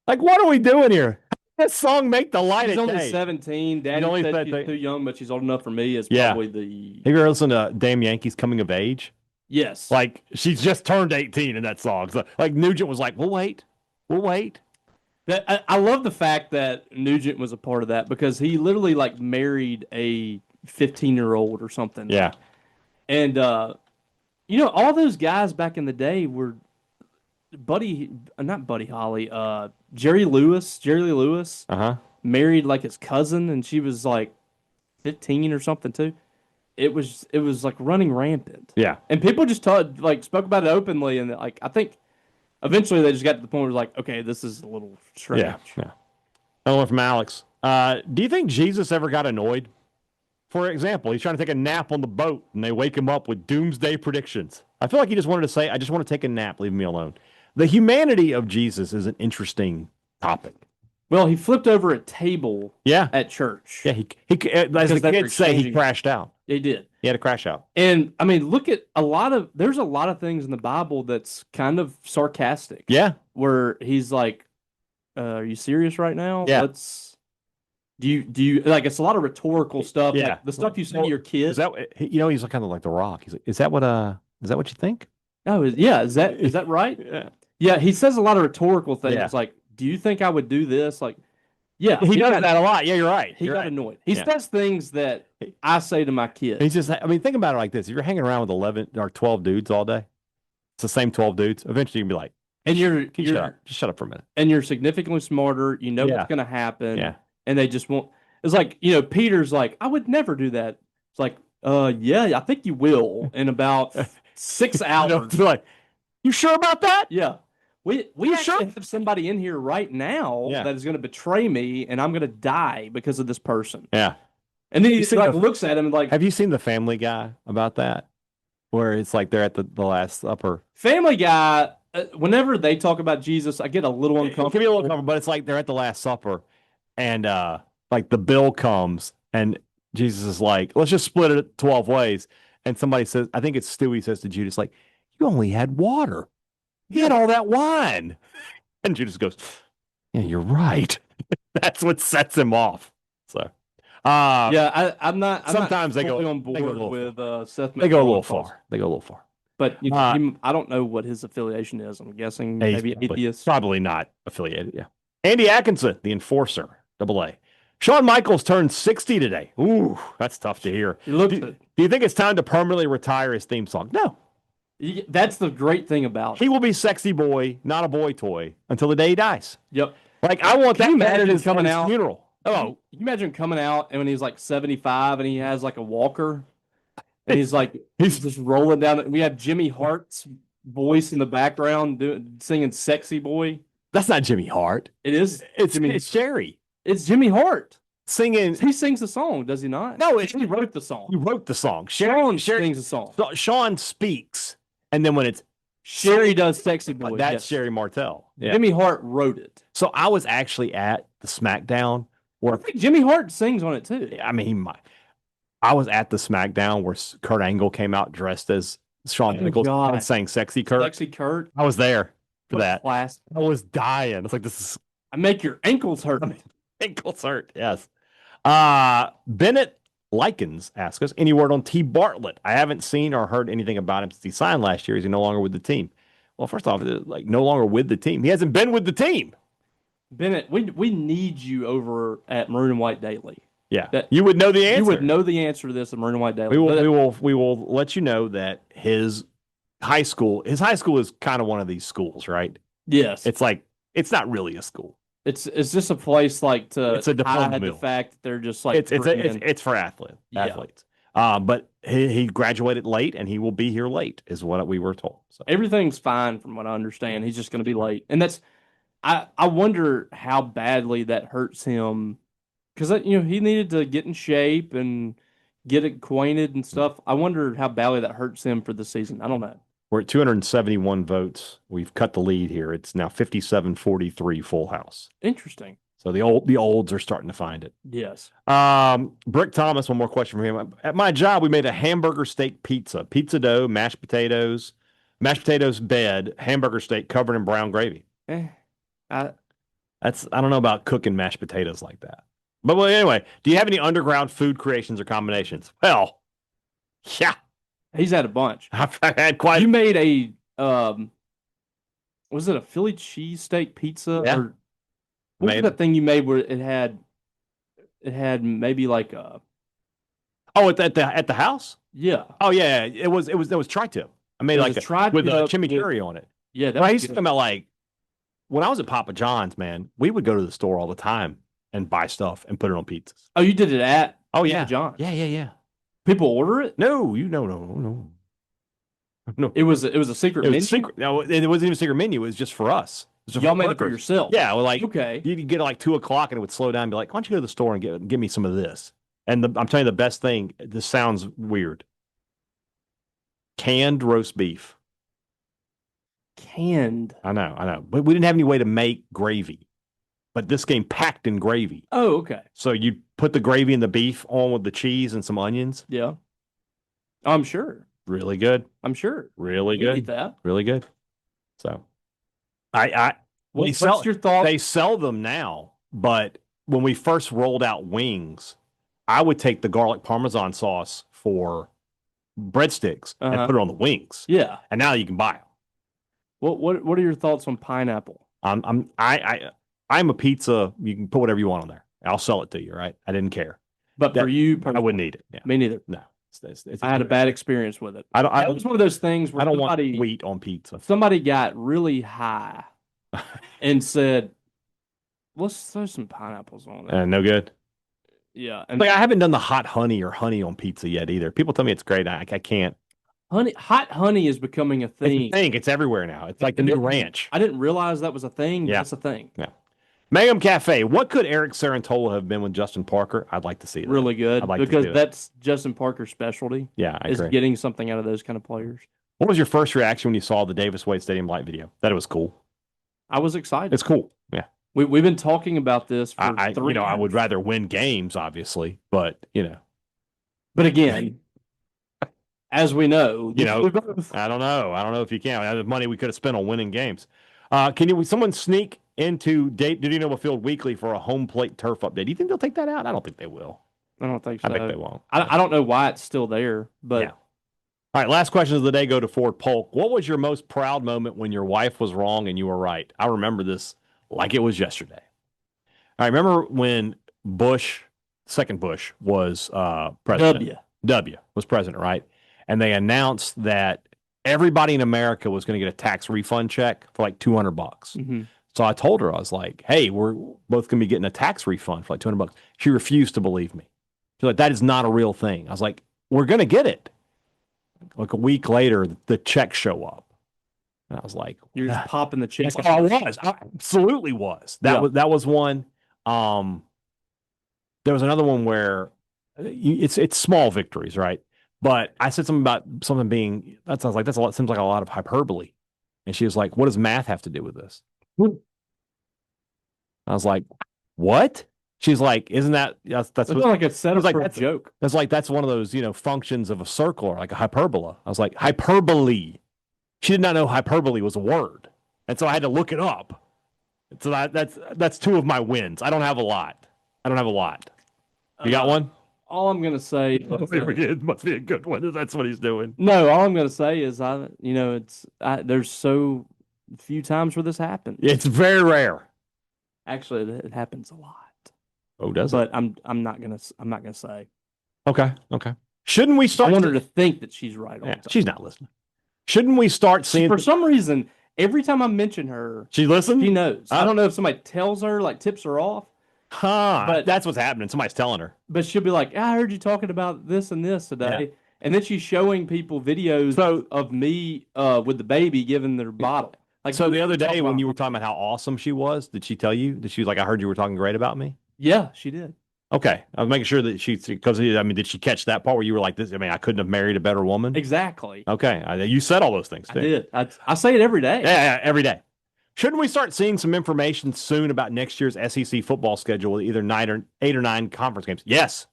[SPEAKER 2] Like, what are we doing here? This song make the light
[SPEAKER 3] She's
[SPEAKER 2] of
[SPEAKER 3] only
[SPEAKER 2] day.
[SPEAKER 3] 17. Daddy
[SPEAKER 2] only
[SPEAKER 3] said
[SPEAKER 2] said
[SPEAKER 3] she's
[SPEAKER 2] that-
[SPEAKER 3] too young, but she's old enough for me. Is
[SPEAKER 2] Yeah.
[SPEAKER 3] probably the
[SPEAKER 2] Have you ever listened to Damn Yankees Coming of Age?
[SPEAKER 3] yes.
[SPEAKER 2] Like, she's just turned 18 in that song. So, like, Nugent was like, we'll wait.
[SPEAKER 3] I love the fact that Nugent was a part of that because he literally like married a 15-year-old or something.
[SPEAKER 2] Yeah.
[SPEAKER 3] And all those guys back in the day were not Buddy Holly, Jerry Lewis
[SPEAKER 2] Uh-huh.
[SPEAKER 3] married like his cousin, and she was like 15 or something too. It was like running rampant.
[SPEAKER 2] Yeah.
[SPEAKER 3] And people just spoke about it openly, and like I think eventually they just got to the point where it was like, okay, this is a little strange.
[SPEAKER 2] Yeah. Another one from Alex. Do you think Jesus ever got annoyed? For example, he's trying to take a nap on the boat, and they wake him up with doomsday predictions. I feel like he just wanted to say, I just want to take a nap, leave me alone. The humanity of Jesus is an interesting topic.
[SPEAKER 3] Well, he flipped over a table
[SPEAKER 2] Yeah.
[SPEAKER 3] at church.
[SPEAKER 2] Yeah. As the kids say, he crashed out.
[SPEAKER 3] He did.
[SPEAKER 2] He had a crash out.
[SPEAKER 3] And I mean, look at there's a lot of things in the Bible that's kind of sarcastic.
[SPEAKER 2] Yeah.
[SPEAKER 3] Where he's like, are you serious right now?
[SPEAKER 2] Yeah.
[SPEAKER 3] Do you like, it's a lot of rhetorical stuff.
[SPEAKER 2] Yeah.
[SPEAKER 3] Like the stuff you say to your kids.
[SPEAKER 2] Is that, he's kind of like The Rock. He's like, is that what you think?
[SPEAKER 3] Oh, yeah. Is that right?
[SPEAKER 2] Yeah.
[SPEAKER 3] Yeah. He says a lot of rhetorical things.
[SPEAKER 2] Yeah.
[SPEAKER 3] Like, do you think I would do this? Like, yeah.
[SPEAKER 2] He does that a lot. Yeah, you're right.
[SPEAKER 3] He got annoyed. He says things that I say to my kids.
[SPEAKER 2] He's just, I mean, think about it like this. If you're hanging around with 11 or 12 dudes all day, it's the same 12 dudes. Eventually you can be like,
[SPEAKER 3] and
[SPEAKER 2] just shut up for a minute.
[SPEAKER 3] And you're significantly smarter. You know what's going to happen.
[SPEAKER 2] Yeah.
[SPEAKER 3] And they just won't. It's like, Peter's like, I would never do that. It's like, yeah, I think you will in about 6 hours.
[SPEAKER 2] Like, you sure about that?
[SPEAKER 3] Yeah. We actually have somebody in here right now that is going to betray me, and I'm going to die because of this person.
[SPEAKER 2] Yeah.
[SPEAKER 3] And then he looks at him and like,
[SPEAKER 2] have you seen the Family Guy about that? Where it's like they're at the Last Supper.
[SPEAKER 3] Family Guy, whenever they talk about Jesus, I get a little uncomfortable.
[SPEAKER 2] It can be a little uncomfortable, but it's like they're at the Last Supper, and like the bill comes, and Jesus is like, let's just split it 12 ways. And somebody says, I think it's Stewie says to Judas, like, you only had water. He had all that wine. And Judas goes, yeah, you're right. That's what sets him off. So,
[SPEAKER 3] I'm not.
[SPEAKER 2] Sometimes
[SPEAKER 3] I'm
[SPEAKER 2] they
[SPEAKER 3] not
[SPEAKER 2] go
[SPEAKER 3] on board with Seth.
[SPEAKER 2] They go a little far. They go a little far.
[SPEAKER 3] But I don't know what his affiliation is. I'm guessing maybe atheist.
[SPEAKER 2] Probably not affiliated. Yeah. Andy Atkinson, the enforcer, AA. Shawn Michaels turned 60 today. Ooh, that's tough to hear. Do you think it's time to permanently retire his theme song? No.
[SPEAKER 3] That's the great thing about it.
[SPEAKER 2] He will be sexy boy, not a boy toy, until the day he dies.
[SPEAKER 3] Yep.
[SPEAKER 2] Like, I want that
[SPEAKER 3] at his
[SPEAKER 2] funeral.
[SPEAKER 3] Oh, you imagine coming out and when he's like 75 and he has like a walker and he's just rolling down. We have Jimmy Hart's voice in the background singing "Sexy Boy."
[SPEAKER 2] That's not Jimmy Hart.
[SPEAKER 3] It is.
[SPEAKER 2] It's Jerry.
[SPEAKER 3] It's Jimmy Hart
[SPEAKER 2] singing.
[SPEAKER 3] He sings the song, does he not?
[SPEAKER 2] No,
[SPEAKER 3] he wrote the song.
[SPEAKER 2] He wrote the song.
[SPEAKER 3] Shawn sings the song.
[SPEAKER 2] Shawn speaks, and then when it's
[SPEAKER 3] Sherry does "Sexy Boy,"
[SPEAKER 2] that's Sherry Martell.
[SPEAKER 3] Yeah. Jimmy Hart wrote it.
[SPEAKER 2] So I was actually at the SmackDown where
[SPEAKER 3] I think Jimmy Hart sings on it too.
[SPEAKER 2] I mean, he might. I was at the SmackDown where Kurt Angle came out dressed as Shawn Michaels and sang "Sexy Kurt."
[SPEAKER 3] Sexy Kurt.
[SPEAKER 2] I was there for that.
[SPEAKER 3] Class.
[SPEAKER 2] I was dying. It's like, this is.
[SPEAKER 3] I make your ankles hurt.
[SPEAKER 2] Ankles hurt. Yes. Bennett Likens asks us, any word on T. Bartlett? I haven't seen or heard anything about him since he signed last year. Is he no longer with the team? Well, first off, like, no longer with the team. He hasn't been with the team.
[SPEAKER 3] Bennett, we need you over at Maroon and White Daily.
[SPEAKER 2] Yeah, you would know the answer.
[SPEAKER 3] You would know the answer to this at Maroon and White Daily.
[SPEAKER 2] We will let you know that his high school is kind of one of these schools, right?
[SPEAKER 3] Yes.
[SPEAKER 2] It's like, it's not really a school.
[SPEAKER 3] It's just a place like
[SPEAKER 2] it's a diploma
[SPEAKER 3] hide
[SPEAKER 2] mill.
[SPEAKER 3] the fact that they're just like
[SPEAKER 2] it's for athletes. But he graduated late and he will be here late, is what we were told. So
[SPEAKER 3] everything's fine from what I understand. He's just going to be late, and that's I wonder how badly that hurts him, because he needed to get in shape and get acquainted and stuff. I wonder how badly that hurts him for the season. I don't know.
[SPEAKER 2] We're at 271 votes. We've cut the lead here. It's now 57-43 full house.
[SPEAKER 3] Interesting.
[SPEAKER 2] So the olds are starting to find it.
[SPEAKER 3] Yes.
[SPEAKER 2] Brick Thomas, one more question for him. At my job, we made a hamburger steak pizza. Pizza dough, mashed potatoes bed, hamburger steak covered in brown gravy. I don't know about cooking mashed potatoes like that. But well, anyway, do you have any underground food creations or combinations? Well, yeah.
[SPEAKER 3] He's had a bunch.
[SPEAKER 2] I've had quite.
[SPEAKER 3] You made a was it a Philly cheesesteak pizza?
[SPEAKER 2] Yeah.
[SPEAKER 3] Or what was that thing you made where it had maybe like a
[SPEAKER 2] at the house?
[SPEAKER 3] Yeah.
[SPEAKER 2] Oh yeah, it was tri-tip. I made like a with a chimichurri on it.
[SPEAKER 3] Yeah,
[SPEAKER 2] I used to think about, like, when I was at Papa John's, man, we would go to the store all the time and buy stuff and put it on pizzas.
[SPEAKER 3] Oh, you did it at
[SPEAKER 2] Papa
[SPEAKER 3] John's?
[SPEAKER 2] Yeah.
[SPEAKER 3] People order it?
[SPEAKER 2] No, no.
[SPEAKER 3] It was a secret menu.
[SPEAKER 2] No, it wasn't even a secret menu. It was just for us.
[SPEAKER 3] Y'all made it for yourself.
[SPEAKER 2] Yeah, well, like,
[SPEAKER 3] okay.
[SPEAKER 2] You could get at like 2:00 and it would slow down and be like, why don't you go to the store and give me some of this? And I'm telling you, the best thing. This sounds weird. Canned roast beef.
[SPEAKER 3] Canned.
[SPEAKER 2] I know, but we didn't have any way to make gravy. but this came packed in gravy.
[SPEAKER 3] Oh, okay.
[SPEAKER 2] So you put the gravy and the beef on with the cheese and some onions.
[SPEAKER 3] Yeah. I'm sure.
[SPEAKER 2] Really good.
[SPEAKER 3] I'm sure.
[SPEAKER 2] Really
[SPEAKER 3] You
[SPEAKER 2] good.
[SPEAKER 3] eat that.
[SPEAKER 2] Really good. So
[SPEAKER 3] What's your thought?
[SPEAKER 2] They sell them now, but when we first rolled out wings, I would take the garlic parmesan sauce for breadsticks and put it on the wings.
[SPEAKER 3] Yeah.
[SPEAKER 2] And now you can buy them.
[SPEAKER 3] What are your thoughts on pineapple?
[SPEAKER 2] I'm a pizza. You can put whatever you want on there. I'll sell it to you, right? I didn't care.
[SPEAKER 3] But for you,
[SPEAKER 2] I wouldn't eat it. Yeah.
[SPEAKER 3] Me neither.
[SPEAKER 2] No.
[SPEAKER 3] I had a bad experience with it.
[SPEAKER 2] It
[SPEAKER 3] was one of those things where
[SPEAKER 2] I don't want wheat on pizza.
[SPEAKER 3] Somebody got really high and said, let's throw some pineapples on it.
[SPEAKER 2] And no good.
[SPEAKER 3] Yeah. And
[SPEAKER 2] like I haven't done the hot honey or honey on pizza yet either. People tell me it's great. I can't.
[SPEAKER 3] Hot honey is becoming a thing.
[SPEAKER 2] It's everywhere now. It's like the new ranch.
[SPEAKER 3] I didn't realize that was a thing.
[SPEAKER 2] Yeah.
[SPEAKER 3] That's a thing.
[SPEAKER 2] Yeah. Mangum Cafe. What could Eric Sarantola have been with Justin Parker? I'd like to see that.
[SPEAKER 3] Really good.
[SPEAKER 2] I'd like
[SPEAKER 3] because
[SPEAKER 2] to see
[SPEAKER 3] that's Justin Parker's specialty.
[SPEAKER 2] Yeah, I
[SPEAKER 3] is
[SPEAKER 2] agree.
[SPEAKER 3] Getting something out of those kind of players.
[SPEAKER 2] What was your first reaction when you saw the Davis Wade Stadium light video? That it was cool.
[SPEAKER 3] I was excited.
[SPEAKER 2] It's cool. Yeah.
[SPEAKER 3] We've been talking about this for 3 years.
[SPEAKER 2] I would rather win games, obviously, but
[SPEAKER 3] But again, as we know,
[SPEAKER 2] I don't know. I don't know if you can. The money we could have spent on winning games. Can someone sneak into Dudino Field Weekly for a home plate turf update? Do you think they'll take that out? I don't think they will.
[SPEAKER 3] I don't think so.
[SPEAKER 2] I bet they won't.
[SPEAKER 3] I don't know why it's still there, but
[SPEAKER 2] yeah. All right, last question of the day go to Ford Polk. What was your most proud moment when your wife was wrong and you were right? I remember this like it was yesterday. I remember when second Bush was president. W was president, right? And they announced that everybody in America was going to get a tax refund check for like $200.
[SPEAKER 3] Mm-hmm.
[SPEAKER 2] So I told her, I was like, hey, we're both going to be getting a tax refund for like $200. She refused to believe me. She's like, that is not a real thing. I was like, we're going to get it. Like a week later, the checks show up. And I was like,
[SPEAKER 3] you're just popping the check.
[SPEAKER 2] I was. I absolutely was. That was one. There was another one where it's small victories, right? But I said something about something being, that sounds like seems like a lot of hyperbole. And she was like, what does math have to do with this? I was like, what? She's like, isn't that's what,
[SPEAKER 3] like a setup for a joke.
[SPEAKER 2] That's one of those, functions of a circle or like a hyperbola. I was like, hyperbole. She did not know hyperbole was a word. And so I had to look it up. So that's two of my wins. I don't have a lot. You got one?
[SPEAKER 3] All I'm going to say
[SPEAKER 2] it must be a good one. That's what he's doing.
[SPEAKER 3] No, all I'm going to say is there's so few times where this happens.
[SPEAKER 2] It's very rare.
[SPEAKER 3] Actually, it happens a lot.
[SPEAKER 2] Oh, does it?
[SPEAKER 3] But I'm not gonna say.
[SPEAKER 2] Okay. Shouldn't we start?
[SPEAKER 3] I want her to think that she's right.
[SPEAKER 2] She's not listening. Shouldn't we start seeing?
[SPEAKER 3] For some reason, every time I mention her,
[SPEAKER 2] she listens.
[SPEAKER 3] She knows. I don't know if somebody tells her, like tips her off.
[SPEAKER 2] But that's what's happening. Somebody's telling her.
[SPEAKER 3] But she'll be like, I heard you talking about this and this today. Yeah. And then she's showing people videos of me with the baby giving their bottle. Like,
[SPEAKER 2] so the other day when you were talking about how awesome she was, did she tell you that she was like, I heard you were talking great about me?
[SPEAKER 3] Yeah, she did.
[SPEAKER 2] Okay. I was making sure that did she catch that part where you were like this? I mean, I couldn't have married a better woman.
[SPEAKER 3] Exactly.
[SPEAKER 2] Okay. You said all those things too.
[SPEAKER 3] I did. I say it every day.
[SPEAKER 2] Yeah, every day. Shouldn't we start seeing some information soon about next year's SEC football schedule with either 8 or 9 conference games? Yes.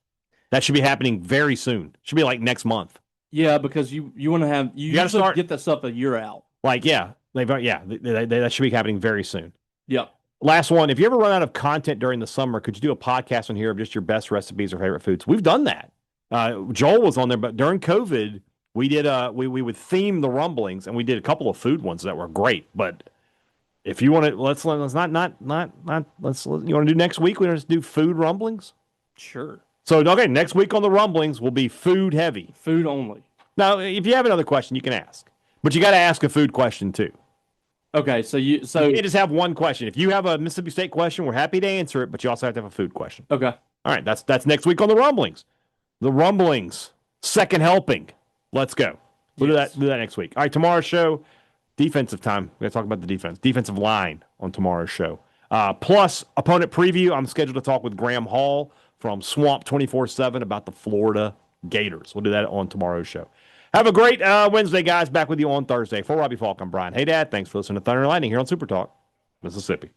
[SPEAKER 2] That should be happening very soon. Should be like next month.
[SPEAKER 3] Yeah, because you want to have you got to get that stuff a year out.
[SPEAKER 2] Like that should be happening very soon.
[SPEAKER 3] Yep.
[SPEAKER 2] Last one. If you ever run out of content during the summer, could you do a podcast on here of just your best recipes or favorite foods? We've done that. Joel was on there, but during COVID, we did we would theme the rumblings, and we did a couple of food ones that were great. But if you want to, let's you want to do next week? We want to do food rumblings.
[SPEAKER 3] Sure.
[SPEAKER 2] So okay, next week on the rumblings will be food heavy,
[SPEAKER 3] food only.
[SPEAKER 2] Now, if you have another question, you can ask, but you got to ask a food question too.
[SPEAKER 3] Okay, so you
[SPEAKER 2] just have one question. If you have a Mississippi State question, we're happy to answer it, but you also have to have a food question.
[SPEAKER 3] Okay.
[SPEAKER 2] All right, that's next week on the rumblings. The rumblings, second helping. Let's go. We'll do that next week. All right, tomorrow's show, defensive time. We're going to talk about the defensive line on tomorrow's show. Plus, opponent preview. I'm scheduled to talk with Graham Hall from Swamp 24/7 about the Florida Gators. We'll do that on tomorrow's show. Have a great Wednesday, guys. Back with you on Thursday. For Robbie Faulk, I'm Brian. Hey, Dad. Thanks for listening to Thunder and Lightning here on Super Talk, Mississippi.